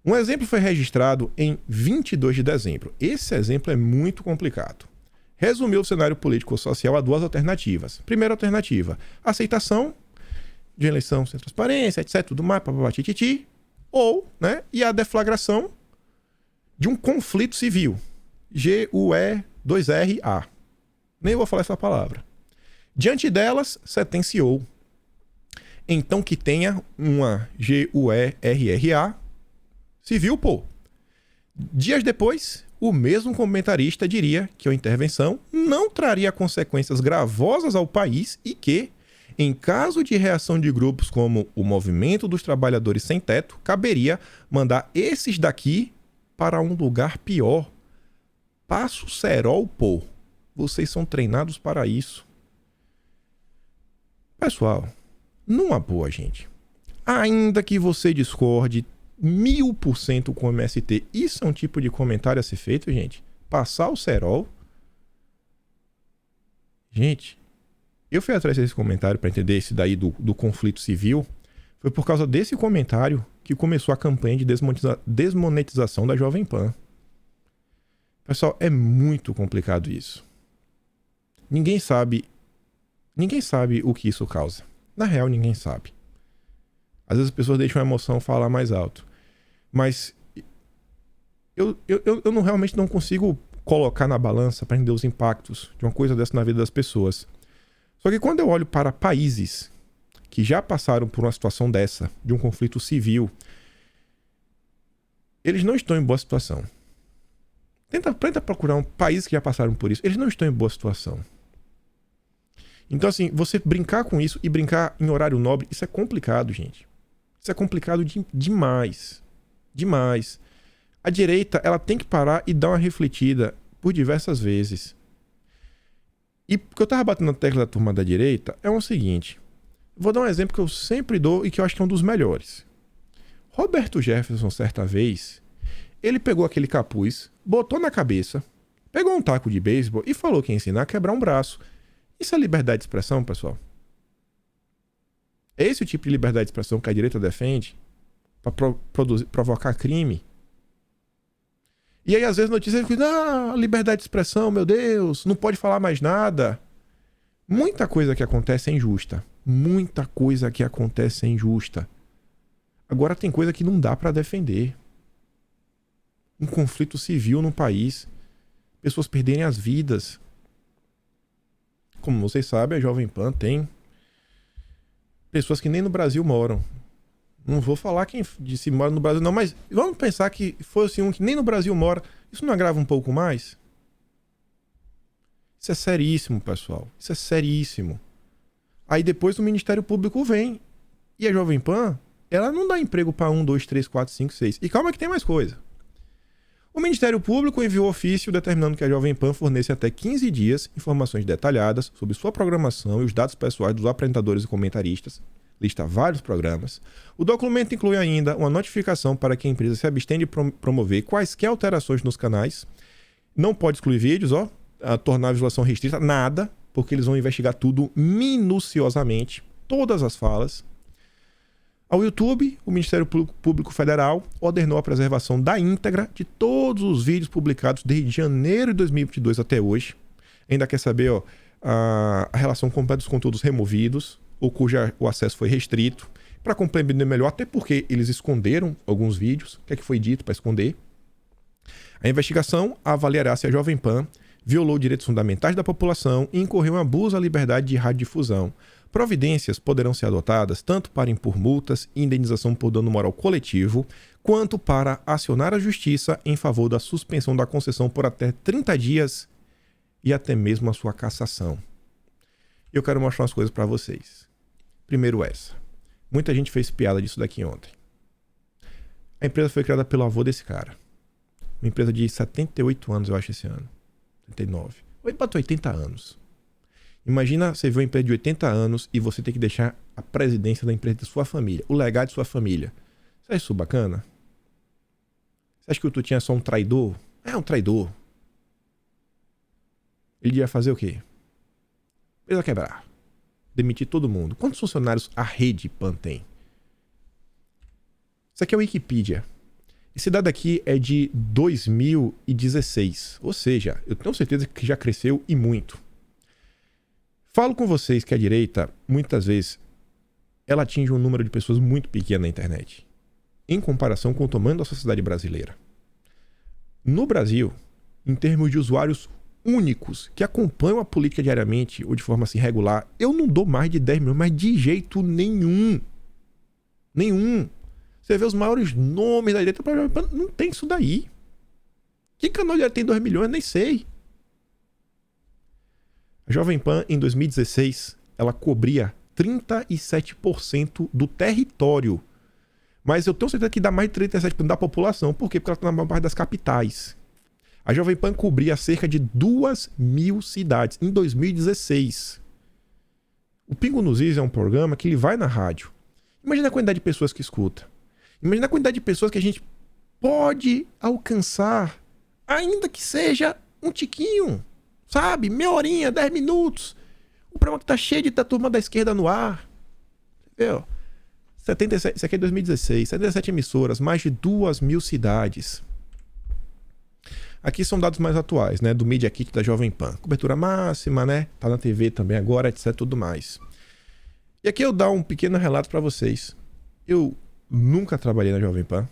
Um exemplo foi registrado em 22 de dezembro. Esse exemplo é muito complicado. resumiu o cenário político-social a duas alternativas. Primeira alternativa, aceitação de eleição sem transparência, etc, tudo mais, papapá, tititi, ou, né, e a deflagração de um conflito civil. GUE2RA. Nem vou falar essa palavra. Diante delas, sentenciou. Então que tenha uma GUE-RRA civil, pô. Dias depois, o mesmo comentarista diria que a intervenção não traria consequências gravosas ao país e que, em caso de reação de grupos como o Movimento dos Trabalhadores Sem Teto, caberia mandar esses daqui para um lugar pior. Passo cerol, pô. Vocês são treinados para isso. Pessoal, numa boa, gente. Ainda que você discorde 1000% com o MST, isso é um tipo de comentário a ser feito, gente? Passar o cerol? Gente, eu fui atrás desse comentário para entender esse daí do conflito civil. Foi por causa desse comentário que começou a campanha de desmonetização da Jovem Pan. Pessoal, é muito complicado isso. Ninguém sabe o que isso causa. Na real, ninguém sabe. Às vezes as pessoas deixam a emoção falar mais alto. Mas eu realmente não consigo colocar na balança para entender os impactos de uma coisa dessa na vida das pessoas. Só que quando eu olho para países que já passaram por uma situação dessa, de um conflito civil, eles não estão em boa situação. Tenta procurar países que já passaram por isso. Eles não estão em boa situação. Então, assim, você brincar com isso e brincar em horário nobre, isso é complicado, gente. Isso é complicado demais. Demais. A direita, ela tem que parar e dar uma refletida por diversas vezes. E o que eu tava batendo na tecla da turma da direita é o seguinte. Vou dar um exemplo que eu sempre dou e que eu acho que é um dos melhores. Roberto Jefferson, certa vez, ele pegou aquele capuz, botou na cabeça, pegou um taco de beisebol e falou que ia ensinar a quebrar um braço. Isso é liberdade de expressão, pessoal? É esse o tipo de liberdade de expressão que a direita defende para provocar crime? E aí, às vezes, notícias dizem, liberdade de expressão, meu Deus, não pode falar mais nada. Muita coisa que acontece é injusta. Muita coisa que acontece é injusta. Agora tem coisa que não dá para defender. Um conflito civil no país. Pessoas perderem as vidas. Como vocês sabem, a Jovem Pan tem pessoas que nem no Brasil moram. Não vou falar quem disse mora no Brasil, não, mas vamos pensar que fosse um que nem no Brasil mora. Isso não agrava um pouco mais? Isso é seríssimo, pessoal. Isso é seríssimo. Aí depois o Ministério Público vem. E a Jovem Pan, ela não dá emprego para 1, 2, 3, 4, 5, 6. E calma que tem mais coisa. O Ministério Público enviou ofício determinando que a Jovem Pan forneça até 15 dias informações detalhadas sobre sua programação e os dados pessoais dos apresentadores e comentaristas. Lista vários programas. O documento inclui ainda uma notificação para que a empresa se abstenha de promover quaisquer alterações nos canais. Não pode excluir vídeos, a tornar a visualização restrita, nada, porque eles vão investigar tudo minuciosamente, todas as falas. Ao YouTube, o Ministério Público Federal ordenou a preservação da íntegra de todos os vídeos publicados desde janeiro de 2022 até hoje. Ainda quer saber a relação completa dos conteúdos removidos, ou cujo o acesso foi restrito, para compreender melhor, até porque eles esconderam alguns vídeos. O que é que foi dito para esconder? A investigação avaliará se a Jovem Pan violou direitos fundamentais da população e incorreu em abuso à liberdade de radiodifusão. Providências poderão ser adotadas tanto para impor multas e indenização por dano moral coletivo, quanto para acionar a justiça em favor da suspensão da concessão por até 30 dias e até mesmo a sua cassação. Eu quero mostrar umas coisas para vocês. Primeiro essa. Muita gente fez piada disso daqui ontem. A empresa foi criada pelo avô desse cara. Uma empresa de 78 anos, eu acho, esse ano. 79. Ou ele bateu 80 anos. Imagina você ver uma empresa de 80 anos e você ter que deixar a presidência da empresa de sua família, o legado de sua família. Você acha isso bacana? Você acha que o Tutinha é só um traidor? É um traidor. Ele ia fazer o quê? Empresa quebrar. Demitir todo mundo. Quantos funcionários a Rede Pan tem? Isso aqui é a Wikipedia. Esse dado aqui é de 2016, ou seja, eu tenho certeza que já cresceu e muito. Falo com vocês que a direita, muitas vezes, ela atinge um número de pessoas muito pequeno na internet, em comparação com o tamanho da sociedade brasileira. No Brasil, em termos de usuários únicos que acompanham a política diariamente ou de forma assim regular, eu não dou mais de 10 milhões, mas de jeito nenhum. Nenhum. Você vê os maiores nomes da direita, não tem isso daí. Que canal já tem 2 milhões? Nem sei. A Jovem Pan, em 2016, ela cobria 37% do território. Mas eu tenho certeza que dá mais de 37% da população. Por quê? Porque ela está na maior parte das capitais. A Jovem Pan cobria cerca de 2.000 cidades em 2016. O Pingo nos Is é um programa que ele vai na rádio. Imagina a quantidade de pessoas que escuta. Imagina a quantidade de pessoas que a gente pode alcançar, ainda que seja um tiquinho, sabe? Meia horinha, 10 minutos. O programa que tá cheio da turma da esquerda no ar. Entendeu? 77, isso aqui é 2016, 77 emissoras, mais de 2.000 cidades. Aqui são dados mais atuais, né? Do Media Kit da Jovem Pan. Cobertura máxima, né? Tá na TV também agora, etc, tudo mais. E aqui eu dar um pequeno relato para vocês. Eu nunca trabalhei na Jovem Pan.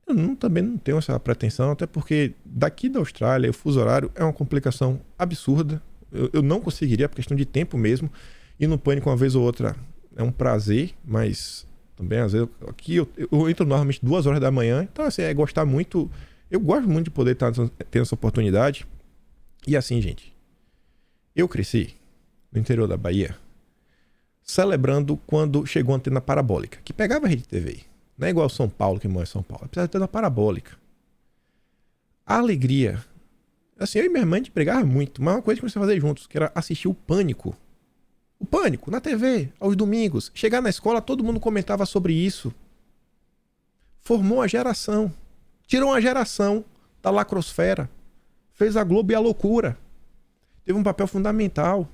Eu também não tenho essa pretensão, até porque daqui da Austrália, o fuso horário é uma complicação absurda. Eu não conseguiria, por questão de tempo mesmo. E no Pânico, uma vez ou outra, é um prazer, mas também, às vezes, aqui eu entro normalmente 2 horas da manhã. Então, assim, é gostar muito. Eu gosto muito de poder estar tendo essa oportunidade. E assim, gente, eu cresci no interior da Bahia, celebrando quando chegou a antena parabólica, que pegava a rede TV. Não é igual São Paulo, que mora em São Paulo. É precisava ter uma parabólica. A alegria. Assim, eu e minha irmã, a gente brigava muito, mas uma coisa que a gente começou a fazer juntos, que era assistir o Pânico. O Pânico, na TV, aos domingos. Chegar na escola, todo mundo comentava sobre isso. Formou a geração. Tirou uma geração da lacrosfera. Fez a Globo e a loucura. Teve um papel fundamental.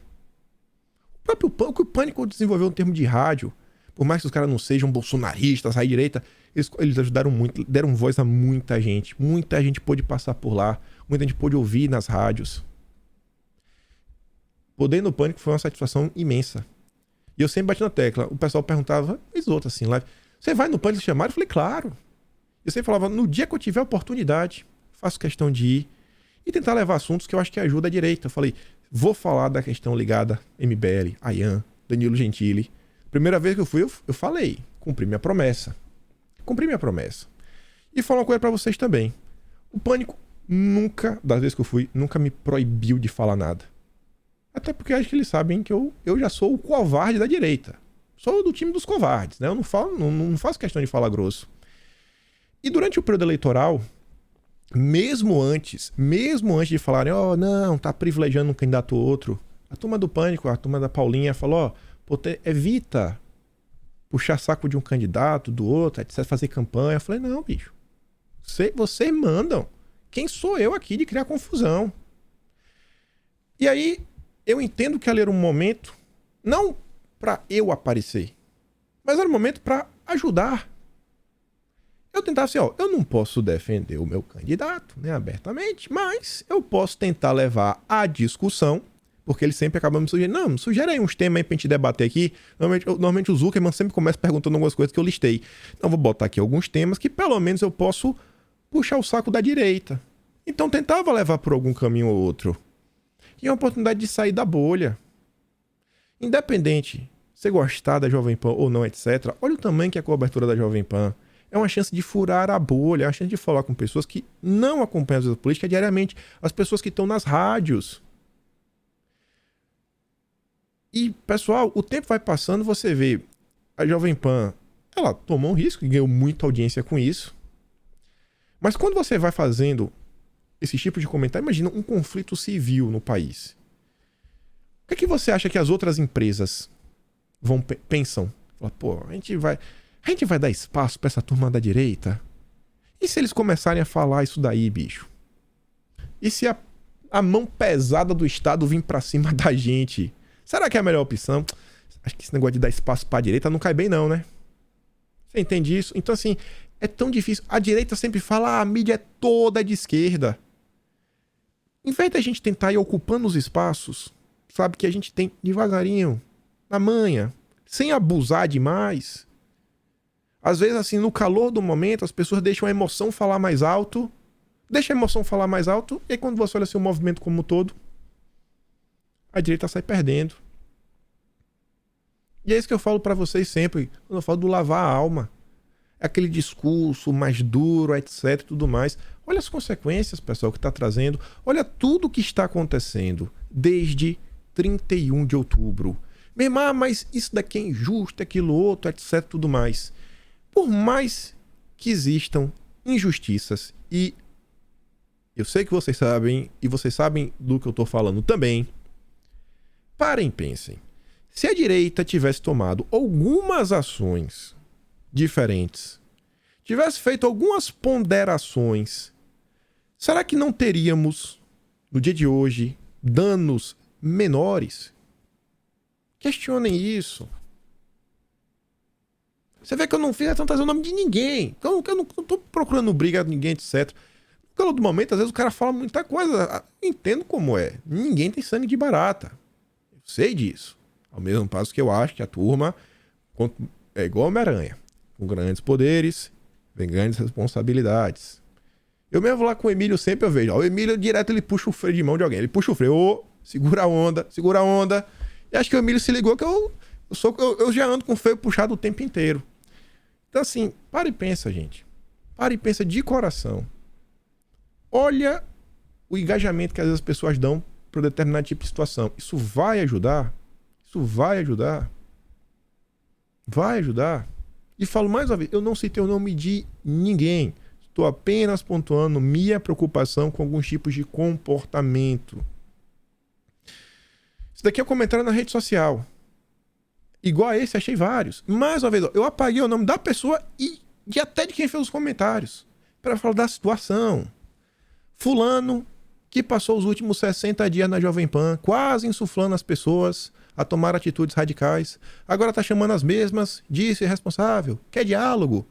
O que o Pânico desenvolveu em termos de rádio, por mais que os caras não sejam bolsonaristas, à direita, eles ajudaram muito, deram voz a muita gente. Muita gente pôde passar por lá, muita gente pôde ouvir nas rádios. Poder no Pânico foi uma satisfação imensa. E eu sempre bati na tecla. O pessoal perguntava, os outros assim, live, você vai no Pânico chamar? Eu falei, claro. Eu sempre falava, no dia que eu tiver oportunidade, faço questão de ir e tentar levar assuntos que eu acho que ajudam a direita. Eu falei, vou falar da questão ligada MBL, Ayan, Danilo Gentili. Primeira vez que eu fui, eu falei, cumpri minha promessa. Cumpri minha promessa. E falar uma coisa pra vocês também. O Pânico nunca, das vezes que eu fui, nunca me proibiu de falar nada. Até porque acho que eles sabem que eu já sou o covarde da direita. Sou do time dos covardes, né? Eu não faço questão de falar grosso. E durante o período eleitoral, mesmo antes de falarem, não, tá privilegiando um candidato ou outro, a turma do Pânico, a turma da Paulinha falou, evita puxar saco de um candidato, do outro, etc, fazer campanha. Eu falei, não, bicho, vocês mandam. Quem sou eu aqui de criar confusão? E aí, eu entendo que ali era um momento, não pra eu aparecer, mas era um momento pra ajudar. Eu tentava assim, eu não posso defender o meu candidato, né, abertamente, mas eu posso tentar levar a discussão, porque ele sempre acaba me sugerindo, não, sugere aí uns temas aí pra gente debater aqui. Normalmente o Zuckerman sempre começa perguntando algumas coisas que eu listei. Então vou botar aqui alguns temas que pelo menos eu posso puxar o saco da direita. Então tentava levar por algum caminho ou outro. E é uma oportunidade de sair da bolha. Independente de você gostar da Jovem Pan ou não, etc., olha o tamanho que é a cobertura da Jovem Pan. É uma chance de furar a bolha, é uma chance de falar com pessoas que não acompanham as políticas diariamente, as pessoas que estão nas rádios. E, pessoal, o tempo vai passando, você vê a Jovem Pan, ela tomou um risco e ganhou muita audiência com isso. Mas quando você vai fazendo esse tipo de comentário, imagina um conflito civil no país. O que você acha que as outras empresas pensam? Fala, a gente vai dar espaço pra essa turma da direita? E se eles começarem a falar isso daí, bicho? E se a mão pesada do Estado vir pra cima da gente? Será que é a melhor opção? Acho que esse negócio de dar espaço pra direita não cai bem não, né? Você entende isso? Então, assim, É tão difícil. A direita sempre fala, a mídia é toda de esquerda. Em vez da gente tentar ir ocupando os espaços, sabe, que a gente tem devagarinho, na manha, sem abusar demais. Às vezes, assim, no calor do momento, as pessoas deixam a emoção falar mais alto. Deixa a emoção falar mais alto. E aí, quando você olha assim, o movimento como um todo, a direita sai perdendo. E é isso que eu falo pra vocês sempre, quando eu falo do lavar a alma. É aquele discurso mais duro, etc e tudo mais. Olha as consequências, pessoal, que está trazendo. Olha tudo que está acontecendo desde 31 de outubro. Meu irmão, mas isso daqui é injusto, aquilo outro, etc tudo mais. Por mais que existam injustiças, e eu sei que vocês sabem, e vocês sabem do que eu estou falando também, parem e pensem. Se a direita tivesse tomado algumas ações diferentes, tivesse feito algumas ponderações, será que não teríamos, no dia de hoje, danos menores? Questionem isso. Você vê que eu não fiz tão trazer o nome de ninguém. Eu não tô procurando briga de ninguém, etc. No calor do momento, às vezes o cara fala muita coisa. Eu entendo como é. Ninguém tem sangue de barata. Eu sei disso. Ao mesmo passo que eu acho que a turma é igual Homem-Aranha. Com grandes poderes, vem grandes responsabilidades. Eu mesmo lá com o Emílio sempre eu vejo. Ó, o Emílio direto ele puxa o freio de mão de alguém. Ele puxa o freio. Ô, segura a onda, segura a onda. E acho que o Emílio se ligou que eu já ando com o freio puxado o tempo inteiro. Então assim, para e pensa, gente. Para e pensa de coração. Olha o engajamento que às vezes as pessoas dão para determinado tipo de situação. Isso vai ajudar? Isso vai ajudar? Vai ajudar? E falo mais uma vez, eu não citei o nome de ninguém. Estou apenas pontuando minha preocupação com alguns tipos de comportamento. Isso daqui é um comentário na rede social. Igual a esse, achei vários. Mais uma vez, eu apaguei o nome da pessoa e até de quem fez os comentários. Para falar da situação. Fulano, que passou os últimos 60 dias na Jovem Pan, quase insuflando as pessoas a tomar atitudes radicais. Agora tá chamando as mesmas, disse irresponsável. Quer diálogo?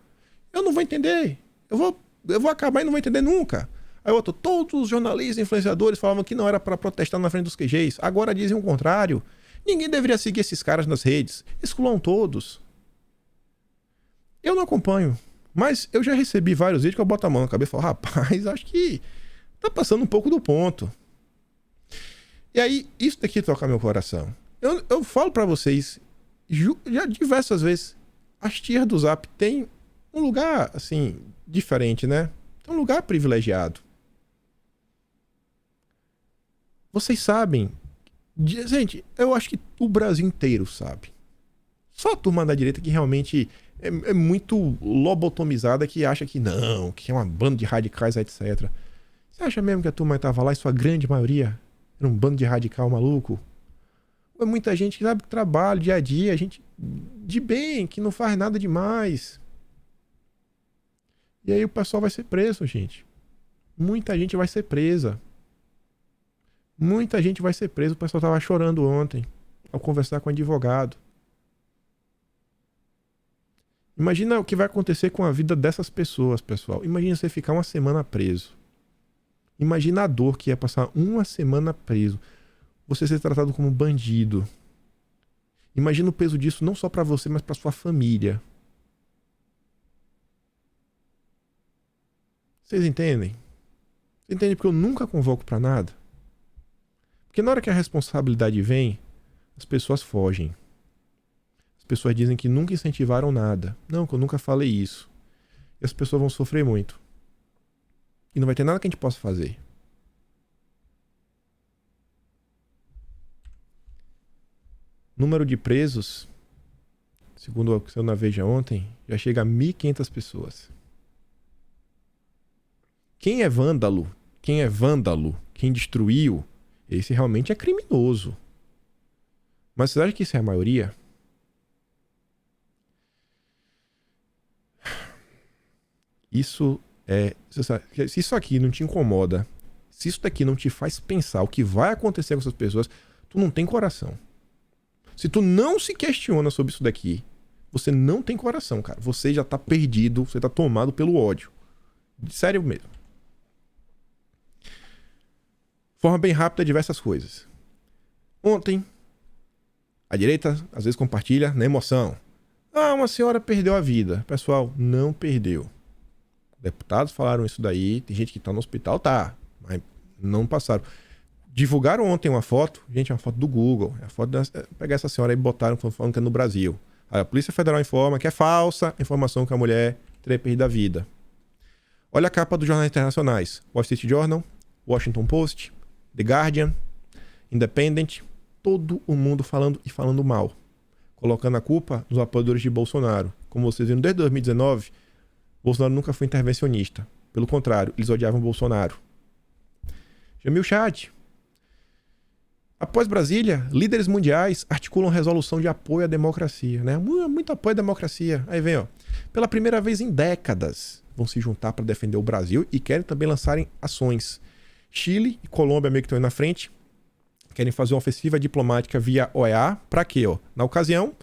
Eu não vou entender. Eu vou acabar e não vou entender nunca. Aí outro, todos os jornalistas e influenciadores falavam que não era para protestar na frente dos QGs. Agora dizem o contrário. Ninguém deveria seguir esses caras nas redes. Excluam todos. Eu não acompanho. Mas eu já recebi vários vídeos que eu boto a mão na cabeça e falo, rapaz, acho que tá passando um pouco do ponto. E aí, isso daqui toca meu coração. Eu falo pra vocês, já diversas vezes, as tias do Zap tem um lugar, assim, diferente, né? Tem um lugar privilegiado. Vocês sabem. Gente, eu acho que o Brasil inteiro sabe. Só a turma da direita que realmente é muito lobotomizada, que acha que não, que é uma banda de radicais, etc. Você acha mesmo que a turma estava lá e sua grande maioria era um bando de radical maluco? É muita gente que sabe que trabalha dia a dia, gente de bem, que não faz nada demais. E aí o pessoal vai ser preso, gente. Muita gente vai ser presa. Muita gente vai ser presa. O pessoal estava chorando ontem ao conversar com o advogado. Imagina o que vai acontecer com a vida dessas pessoas, pessoal. Imagina você ficar uma semana preso. Imagina a dor que é passar uma semana preso. Você ser tratado como bandido. Imagina o peso disso não só para você, mas para sua família. Vocês entendem? Vocês entendem porque eu nunca convoco para nada? Porque na hora que a responsabilidade vem, as pessoas fogem. As pessoas dizem que nunca incentivaram nada. Não, que eu nunca falei isso. E as pessoas vão sofrer muito. E não vai ter nada que a gente possa fazer. Número de presos, segundo o que saiu na Veja ontem, já chega a 1.500 pessoas. Quem é vândalo, quem destruiu, esse realmente é criminoso. Mas você acha que isso é a maioria? Isso é... Se isso aqui não te incomoda, se isso daqui não te faz pensar o que vai acontecer com essas pessoas, tu não tem coração. Se tu não se questiona sobre isso daqui, Você não tem coração, cara. Você já tá perdido, você tá tomado pelo ódio. Sério mesmo. Forma bem rápida diversas coisas. Ontem, a direita às vezes compartilha na emoção. Uma senhora perdeu a vida. Pessoal, não perdeu. Deputados falaram isso daí. Tem gente que tá no hospital, tá. Mas não passaram. Divulgaram ontem uma foto. Gente, é uma foto do Google. É a foto pegar essa senhora aí e botaram falando que é no Brasil. Aí a Polícia Federal informa que é falsa a informação que a mulher teria perdido a vida. Olha a capa dos jornais internacionais. Wall Street Journal, Washington Post, The Guardian, Independent. Todo o mundo falando e falando mal. Colocando a culpa nos apoiadores de Bolsonaro. Como vocês viram desde 2019, Bolsonaro nunca foi intervencionista. Pelo contrário, eles odiavam Bolsonaro. Jamil Chad. Após Brasília, líderes mundiais articulam resolução de apoio à democracia, né? Muito apoio à democracia. Aí vem, ó. Pela primeira vez em décadas, vão se juntar para defender o Brasil e querem também lançarem ações. Chile e Colômbia meio que estão aí na frente. Querem fazer uma ofensiva diplomática via OEA. Para quê? Ó? Na ocasião,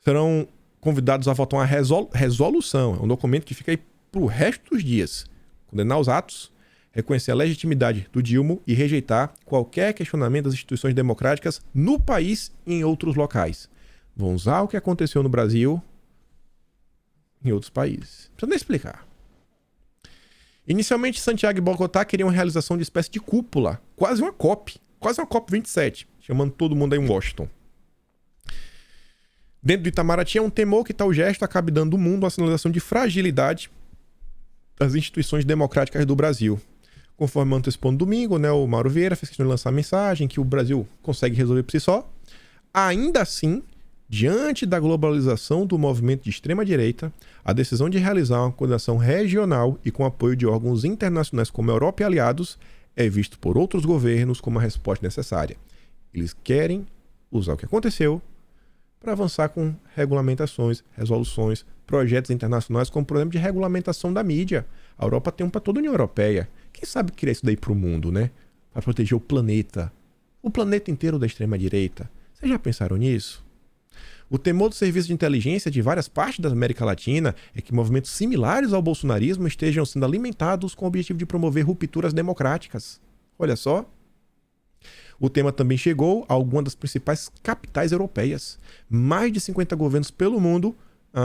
serão convidados a votar uma resolução. É um documento que fica aí pro resto dos dias. Condenar os atos, reconhecer a legitimidade do Dilma e rejeitar qualquer questionamento das instituições democráticas no país e em outros locais. Vão usar o que aconteceu no Brasil em outros países. Não precisa nem explicar. Inicialmente, Santiago e Bogotá queriam a realização de espécie de cúpula, quase uma COP27, chamando todo mundo aí em Washington. Dentro do Itamaraty é um temor que tal gesto acabe dando ao mundo uma sinalização de fragilidade das instituições democráticas do Brasil. Conforme antecipou no domingo, né, o Mauro Vieira fez questão de lançar a mensagem que o Brasil consegue resolver por si só. Ainda assim, diante da globalização do movimento de extrema-direita, a decisão de realizar uma coordenação regional e com apoio de órgãos internacionais como a Europa e aliados é visto por outros governos como a resposta necessária. Eles querem usar o que aconteceu para avançar com regulamentações, resoluções, projetos internacionais, como, por exemplo, de regulamentação da mídia. A Europa tem um para toda a União Europeia. Quem sabe criar isso daí para o mundo, né? Para proteger o planeta inteiro da extrema-direita. Vocês já pensaram nisso? O temor do serviço de inteligência de várias partes da América Latina é que movimentos similares ao bolsonarismo estejam sendo alimentados com o objetivo de promover rupturas democráticas. Olha só. O tema também chegou a algumas das principais capitais europeias. Mais de 50 governos pelo mundo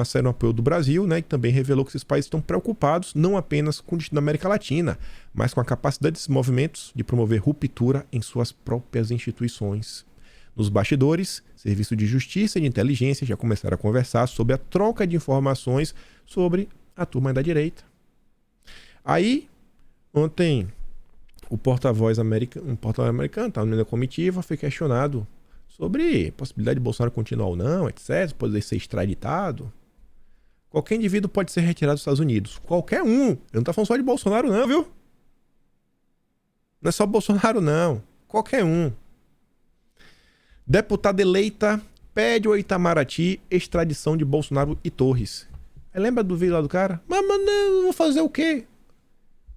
saíram no apoio do Brasil, né? E também revelou que esses países estão preocupados não apenas com o destino da América Latina, mas com a capacidade desses movimentos de promover ruptura em suas próprias instituições. Nos bastidores, Serviço de Justiça e de Inteligência já começaram a conversar sobre a troca de informações sobre a turma da direita. Aí, ontem, o porta-voz americano, estava no meio da comitiva, foi questionado sobre a possibilidade de Bolsonaro continuar ou não, etc., poder ser extraditado. Qualquer indivíduo pode ser retirado dos Estados Unidos. Qualquer um. Eu não estou falando só de Bolsonaro não, viu? Não é só Bolsonaro não. Qualquer um. Deputada eleita pede ao Itamaraty extradição de Bolsonaro e Torres. Aí lembra do vídeo lá do cara? Mas não, vou fazer o quê?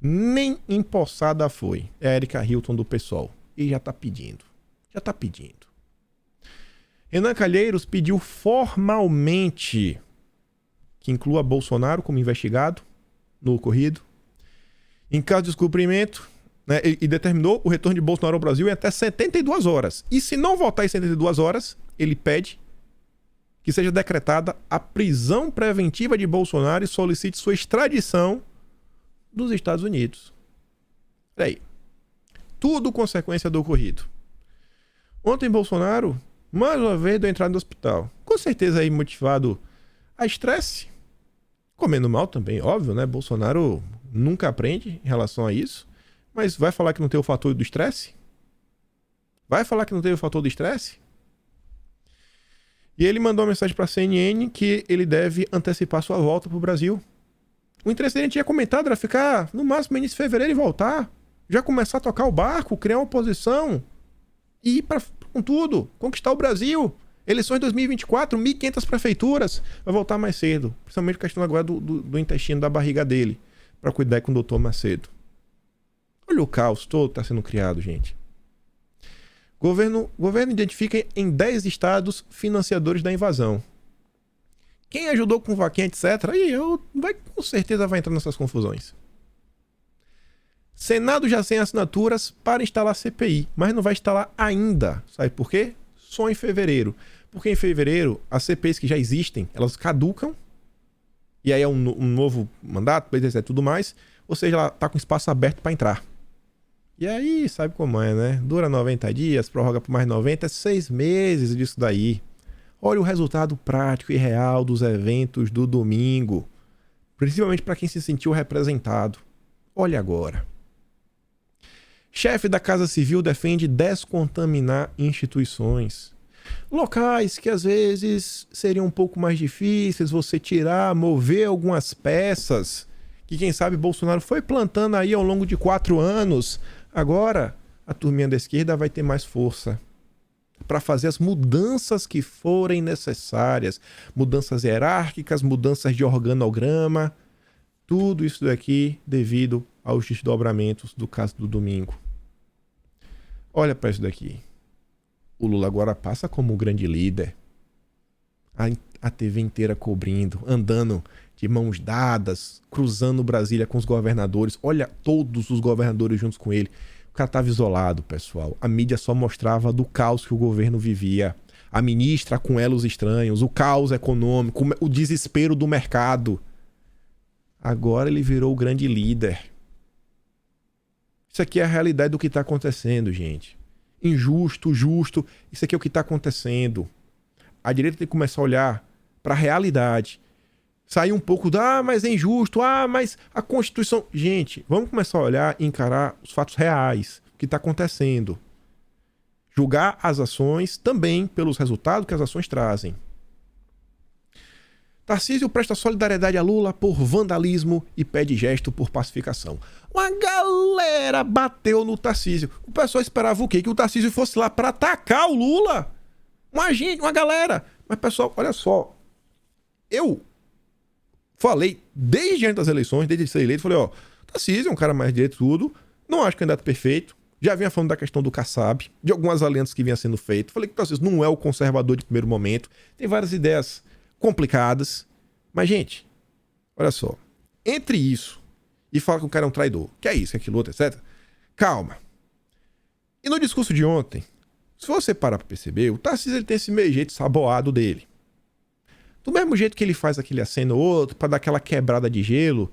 Nem empossada foi. É a Erika Hilton do PSOL. E já tá pedindo. Renan Calheiros pediu formalmente que inclua Bolsonaro como investigado no ocorrido. Em caso de descumprimento, né, e determinou o retorno de Bolsonaro ao Brasil em até 72 horas. E se não votar em 72 horas, ele pede que seja decretada a prisão preventiva de Bolsonaro e solicite sua extradição dos Estados Unidos. Aí, tudo consequência do ocorrido. Ontem Bolsonaro, mais uma vez, deu entrada no hospital. Com certeza aí motivado a estresse. Comendo mal também, óbvio, né? Bolsonaro nunca aprende em relação a isso. Mas vai falar que não tem o fator do estresse? Vai falar que não teve o fator do estresse? E ele mandou uma mensagem para a CNN que ele deve antecipar sua volta para o Brasil. O interesse dele tinha comentado era ficar no máximo no início de fevereiro e voltar. Já começar a tocar o barco, criar uma oposição e ir com tudo, conquistar o Brasil. Eleições 2024, 1.500 prefeituras. Vai voltar mais cedo. Principalmente a questão agora do intestino da barriga dele, para cuidar com o doutor Macedo. Olha o caos todo que está sendo criado, gente. Governo identifica em 10 estados financiadores da invasão. Quem ajudou com vaquinha, etc. Com certeza vai entrar nessas confusões. Senado já sem assinaturas para instalar CPI, mas não vai instalar ainda. Sabe por quê? Só em fevereiro. Porque em fevereiro, as CPIs que já existem, elas caducam. E aí é um novo mandato, etc, tudo mais. Ou seja, ela tá com espaço aberto para entrar. E aí, sabe como é, né? Dura 90 dias, prorroga por mais 90, é 6 meses disso daí. Olha o resultado prático e real dos eventos do domingo. Principalmente para quem se sentiu representado. Olha agora. Chefe da Casa Civil defende descontaminar instituições. Locais que às vezes seriam um pouco mais difíceis você tirar, mover algumas peças que quem sabe Bolsonaro foi plantando aí ao longo de 4 anos. Agora a turminha da esquerda vai ter mais força para fazer as mudanças que forem necessárias. Mudanças hierárquicas, mudanças de organograma. Tudo isso daqui devido aos desdobramentos do caso do domingo. Olha para isso daqui. O Lula agora passa como um grande líder. A TV inteira cobrindo, andando de mãos dadas, cruzando Brasília com os governadores. Olha todos os governadores juntos com ele. O cara estava isolado, pessoal. A mídia só mostrava do caos que o governo vivia. A ministra com elos estranhos, o caos econômico, o desespero do mercado. Agora ele virou o grande líder. Isso aqui é a realidade do que está acontecendo, gente. Injusto, justo. Isso aqui é o que está acontecendo. A direita tem que começar a olhar para a realidade. Sair um pouco mas é injusto. Mas a Constituição... Gente, vamos começar a olhar e encarar os fatos reais. O que está acontecendo. Julgar as ações também pelos resultados que as ações trazem. Tarcísio presta solidariedade a Lula por vandalismo e pede gesto por pacificação. Uma galera bateu no Tarcísio. O pessoal esperava o quê? Que o Tarcísio fosse lá para atacar o Lula. Uma galera. Mas, pessoal, olha só. Eu falei desde antes das eleições, desde ser eleito, falei, Tarcísio é um cara mais direito tudo. Não acho candidato perfeito. Já vinha falando da questão do Kassab, de algumas alianças que vinha sendo feitas. Falei que o Tarcísio não é o conservador de primeiro momento. Tem várias ideias complicadas. Mas, gente, olha só. Entre isso e falar que o cara é um traidor, que é isso, que é aquilo outro, etc. Calma. E no discurso de ontem, se você parar pra perceber, o Tarcísio ele tem esse meio jeito saboado dele. Do mesmo jeito que ele faz aquele aceno ou outro pra dar aquela quebrada de gelo,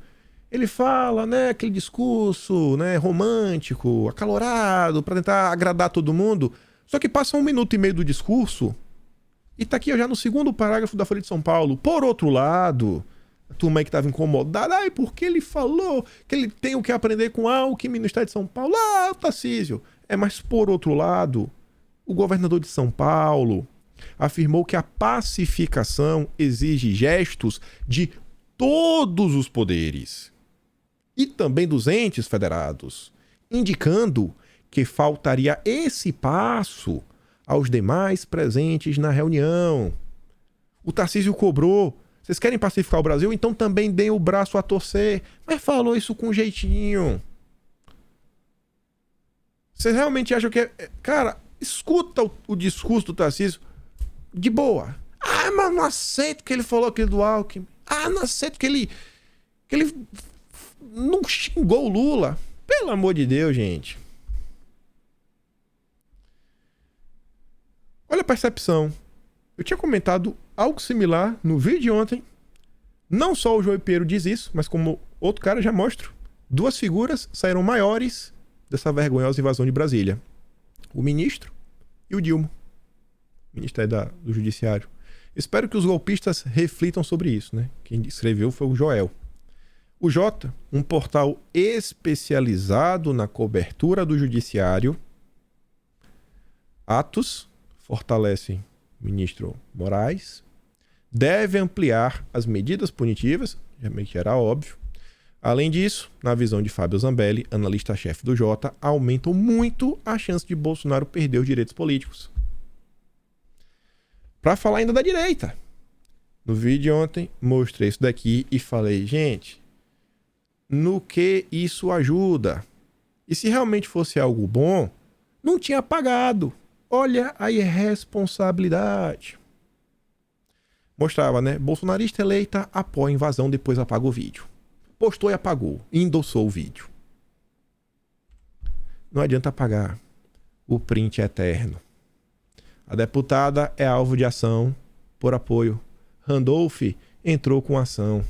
ele fala, né, aquele discurso, né, romântico, acalorado, pra tentar agradar todo mundo. Só que passa 1 minuto e meio do discurso e tá aqui já no segundo parágrafo da Folha de São Paulo. Por outro lado, a turma aí que tava incomodada, porque ele falou que ele tem o que aprender com Alckmin no estado de São Paulo. O Tarcísio. Mas por outro lado, o governador de São Paulo afirmou que a pacificação exige gestos de todos os poderes e também dos entes federados, indicando que faltaria esse passo aos demais presentes na reunião. O Tarcísio cobrou. Vocês querem pacificar o Brasil? Então também deem o braço a torcer. Mas falou isso com jeitinho. Vocês realmente acham que Cara, escuta o discurso do Tarcísio de boa. Mas não aceito que ele falou aquilo do Alckmin. Não aceito que ele não xingou o Lula. Pelo amor de Deus, gente. Olha a percepção. Eu tinha comentado algo similar no vídeo de ontem. Não só o João Pinheiro diz isso, mas como outro cara já mostro. 2 figuras saíram maiores dessa vergonhosa invasão de Brasília. O ministro e o Dilma. O ministro do Judiciário. Espero que os golpistas reflitam sobre isso, né? Quem escreveu foi o Joel. O Jota, um portal especializado na cobertura do judiciário. Atos fortalece o ministro Moraes. Deve ampliar as medidas punitivas, que era óbvio. Além disso, na visão de Fábio Zambelli, analista-chefe do Jota, aumentam muito a chance de Bolsonaro perder os direitos políticos. Para falar ainda da direita. No vídeo de ontem, mostrei isso daqui e falei, gente, no que isso ajuda? E se realmente fosse algo bom, não tinha pagado. Olha a irresponsabilidade. Mostrava, né? Bolsonarista eleita apoia a invasão, depois apaga o vídeo. Postou e apagou. E endossou o vídeo. Não adianta apagar. O print é eterno. A deputada é alvo de ação por apoio. Randolph entrou com ação.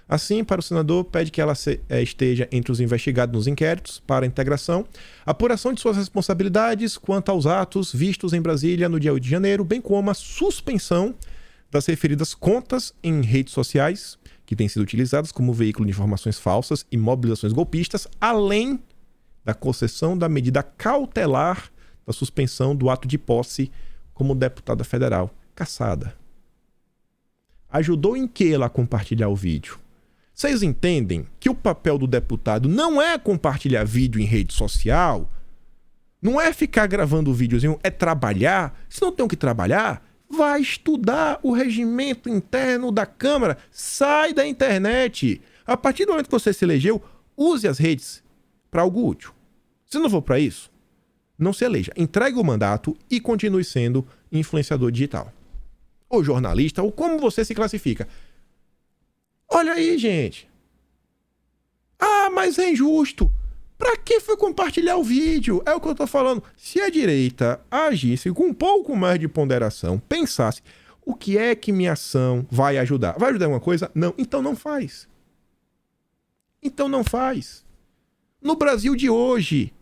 Assim, para o senador, pede que ela esteja entre os investigados nos inquéritos para integração, apuração de suas responsabilidades quanto aos atos vistos em Brasília no dia 8 de janeiro, bem como a suspensão das referidas contas em redes sociais, que têm sido utilizadas como veículo de informações falsas e mobilizações golpistas, além da concessão da medida cautelar da suspensão do ato de posse como deputada federal. Caçada. Ajudou em que ela a compartilhar o vídeo? Vocês entendem que o papel do deputado não é compartilhar vídeo em rede social? Não é ficar gravando o videozinho, é trabalhar. Se não tem o que trabalhar, vai estudar o regimento interno da Câmara. Sai da internet. A partir do momento que você se elegeu, use as redes para algo útil. Se não for para isso, não se eleja. Entregue o mandato e continue sendo influenciador digital. Ou jornalista, ou como você se classifica. Olha aí, gente. Ah, mas é injusto. Pra que foi compartilhar o vídeo? É o que eu tô falando. Se a direita agisse com um pouco mais de ponderação, pensasse, o que é que minha ação vai ajudar? Vai ajudar em alguma coisa? Não. Então não faz. Então não faz. No Brasil de hoje,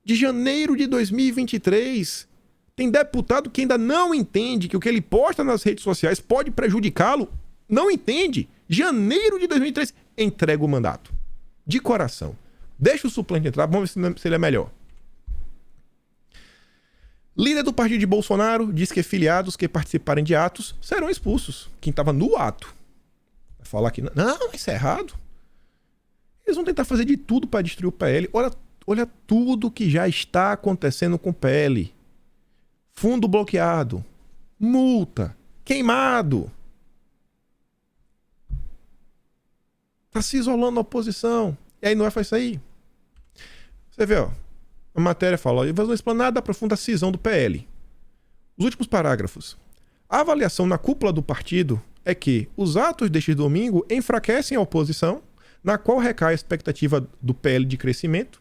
de janeiro de 2023, tem deputado que ainda não entende que o que ele posta nas redes sociais pode prejudicá-lo. Não entende. Janeiro de 2003, entrega o mandato. De coração. Deixa o suplente entrar, vamos ver se ele é melhor. Líder do partido de Bolsonaro diz que filiados que participarem de atos serão expulsos. Quem estava no ato. Vai falar que não, isso é errado. Eles vão tentar fazer de tudo para destruir o PL. Olha tudo que já está acontecendo com o PL. Fundo bloqueado. Multa. Queimado. Tá se isolando a oposição. E aí não vai fazer isso aí. Você vê, ó. A matéria fala, invasão explanada aprofunda a cisão do PL. Os últimos parágrafos. A avaliação na cúpula do partido é que os atos deste domingo enfraquecem a oposição, na qual recai a expectativa do PL de crescimento.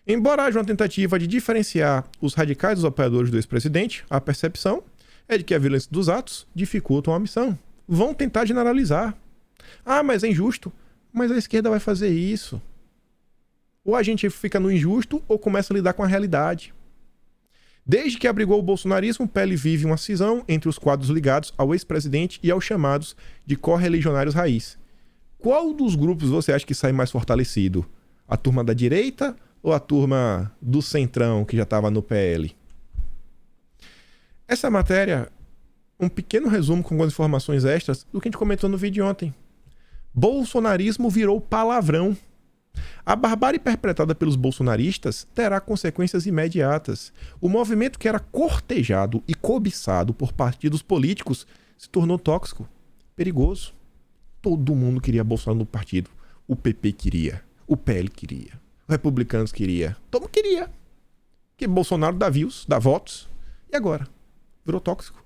Embora haja uma tentativa de diferenciar os radicais dos apoiadores do ex-presidente, a percepção é de que a violência dos atos dificultam a missão. Vão tentar generalizar. Ah, mas é injusto. Mas a esquerda vai fazer isso. Ou a gente fica no injusto ou começa a lidar com a realidade. Desde que abrigou o bolsonarismo, o PL vive uma cisão entre os quadros ligados ao ex-presidente e aos chamados de correligionários raiz. Qual dos grupos você acha que sai mais fortalecido? A turma da direita ou a turma do centrão que já estava no PL? Essa matéria, um pequeno resumo com algumas informações extras do que a gente comentou no vídeo de ontem. Bolsonarismo virou palavrão. A barbárie perpetrada pelos bolsonaristas terá consequências imediatas. O movimento que era cortejado e cobiçado por partidos políticos se tornou tóxico, perigoso. Todo mundo queria Bolsonaro no partido. O PP queria, o PL queria, os republicanos queria, todo mundo queria. Que Bolsonaro dá views, dá votos. E agora? Virou tóxico.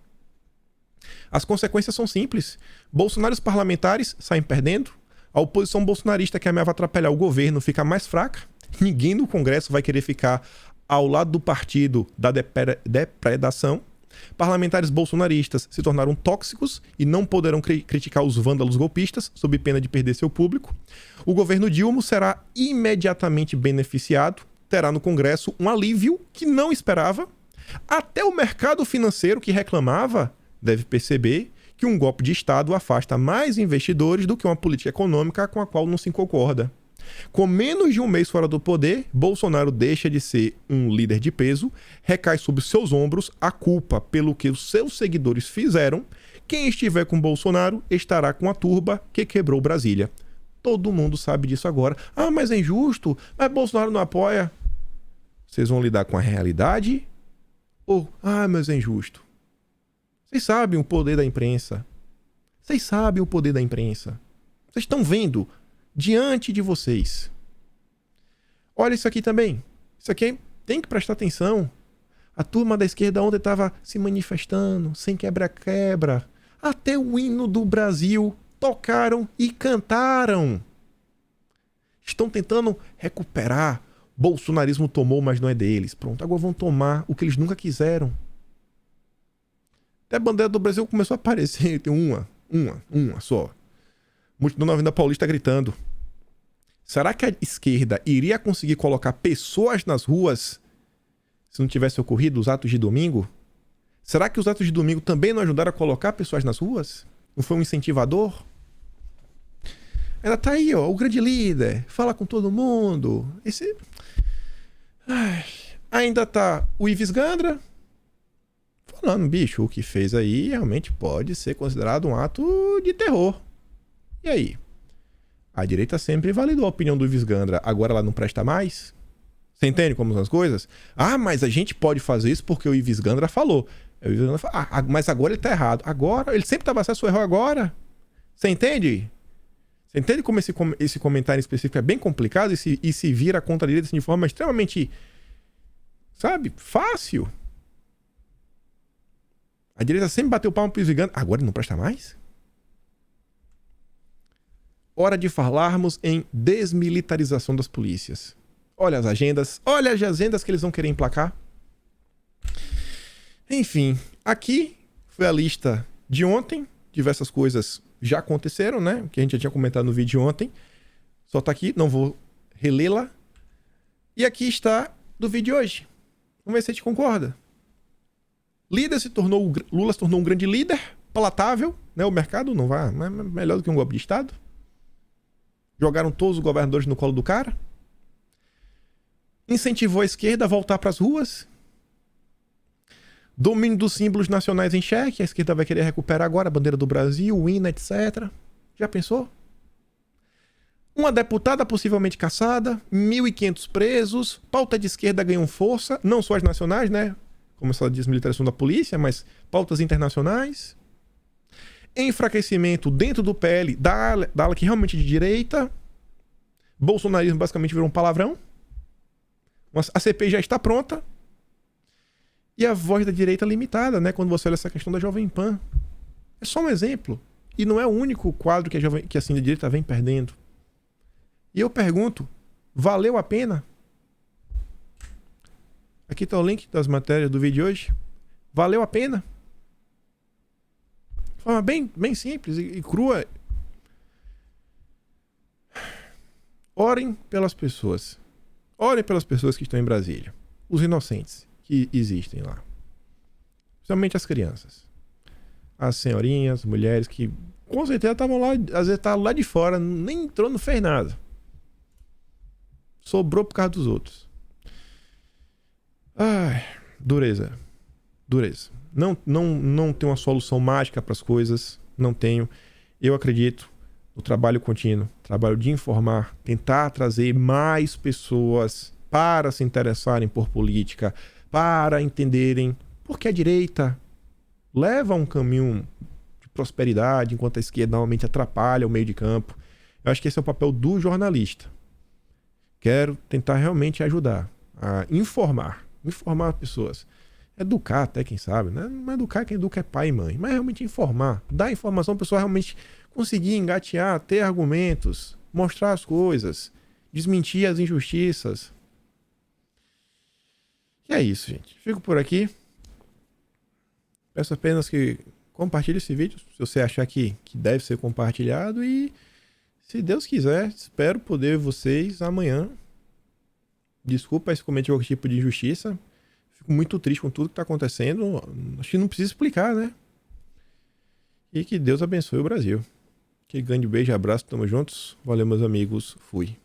As consequências são simples. Bolsonaros parlamentares saem perdendo. A oposição bolsonarista que ameaça atrapalhar o governo fica mais fraca. Ninguém no Congresso vai querer ficar ao lado do partido da depredação. Parlamentares bolsonaristas se tornaram tóxicos e não poderão criticar os vândalos golpistas, sob pena de perder seu público. O governo Dilma será imediatamente beneficiado. Terá no Congresso um alívio que não esperava. Até o mercado financeiro que reclamava deve perceber que um golpe de Estado afasta mais investidores do que uma política econômica com a qual não se concorda. Com menos de um mês fora do poder, Bolsonaro deixa de ser um líder de peso, recai sobre seus ombros a culpa pelo que os seus seguidores fizeram. Quem estiver com Bolsonaro estará com a turba que quebrou Brasília. Todo mundo sabe disso agora. Ah, mas é injusto, mas Bolsonaro não apoia. Vocês vão lidar com a realidade? Ou, mas é injusto. Vocês sabem o poder da imprensa. Vocês sabem o poder da imprensa. Vocês estão vendo diante de vocês. Olha isso aqui também. Isso aqui tem que prestar atenção. A turma da esquerda ontem estava se manifestando, sem quebra-quebra. Até o hino do Brasil tocaram e cantaram. Estão tentando recuperar. Bolsonarismo tomou, mas não é deles. Pronto, agora vão tomar o que eles nunca quiseram. Até a bandeira do Brasil começou a aparecer. Tem uma só. Multidão na Avenida Paulista gritando. Será que a esquerda iria conseguir colocar pessoas nas ruas se não tivesse ocorrido os atos de domingo? Será que os atos de domingo também não ajudaram a colocar pessoas nas ruas? Não foi um incentivador? Ela tá aí, ó, o grande líder, fala com todo mundo. Ainda tá o Ives Gandra falando, bicho, o que fez aí realmente pode ser considerado um ato de terror. E aí? A direita sempre validou a opinião do Ives Gandra, agora ela não presta mais? Você entende como são as coisas? Ah, mas a gente pode fazer isso porque o Ives Gandra falou. O Ives Gandra fala, mas agora ele tá errado. Agora? Ele sempre estava certo, só errou agora? Você entende? Você entende como esse comentário específico é bem complicado e se vira contra a direita assim, de forma extremamente, sabe, fácil? A direita sempre bateu o palmo pro Ives Gandra. Agora ele não presta mais? Hora de falarmos em desmilitarização das polícias. Olha as agendas que eles vão querer emplacar. Enfim, aqui foi a lista de ontem. Diversas coisas já aconteceram, né? Que a gente já tinha comentado no vídeo de ontem. Só tá aqui, não vou relê-la. E aqui está do vídeo de hoje. Vamos ver se a gente concorda. Lula se tornou um grande líder, palatável, né? O mercado não é melhor do que um golpe de Estado. Jogaram todos os governadores no colo do cara. Incentivou a esquerda a voltar para as ruas. Domínio dos símbolos nacionais em xeque. A esquerda vai querer recuperar agora a bandeira do Brasil, o hino, etc. Já pensou? Uma deputada possivelmente caçada, 1.500 presos, pauta de esquerda ganham força, não só as nacionais, né? Como essa desmilitarização da polícia, mas pautas internacionais. Enfraquecimento dentro do PL da ala que realmente é de direita. Bolsonarismo basicamente virou um palavrão. A CPI já está pronta. E a voz da direita limitada, né? Quando você olha essa questão da Jovem Pan. É só um exemplo. E não é o único quadro que assim, a direita vem perdendo. E eu pergunto, valeu a pena? Aqui está o link das matérias do vídeo de hoje. Valeu a pena? De forma bem simples e crua. Orem pelas pessoas. Orem pelas pessoas que estão em Brasília. Os inocentes que existem lá. Principalmente as crianças. As senhorinhas, mulheres que com certeza estavam lá, às vezes estavam lá de fora, nem entrou, não fez nada. Sobrou por causa dos outros. Ai, dureza. Dureza. Não tenho uma solução mágica para as coisas. Não tenho. Eu acredito no trabalho contínuo, trabalho de informar, tentar trazer mais pessoas para se interessarem por política, para entenderem por que a direita leva um caminho de prosperidade, enquanto a esquerda normalmente atrapalha o meio de campo. Eu acho que esse é o papel do jornalista. Quero tentar realmente ajudar a informar pessoas. Educar até, quem sabe, né? Não educar, quem educa é pai e mãe, mas realmente informar. Dar informação para a pessoa realmente conseguir engatear, ter argumentos, mostrar as coisas, desmentir as injustiças. E é isso, gente. Fico por aqui. Peço apenas que compartilhe esse vídeo, se você achar que deve ser compartilhado. E, se Deus quiser, espero poder ver vocês amanhã. Desculpa se cometi qualquer tipo de injustiça. Fico muito triste com tudo que está acontecendo. Acho que não precisa explicar, né? E que Deus abençoe o Brasil. Que grande beijo e abraço. Tamo juntos. Valeu, meus amigos. Fui.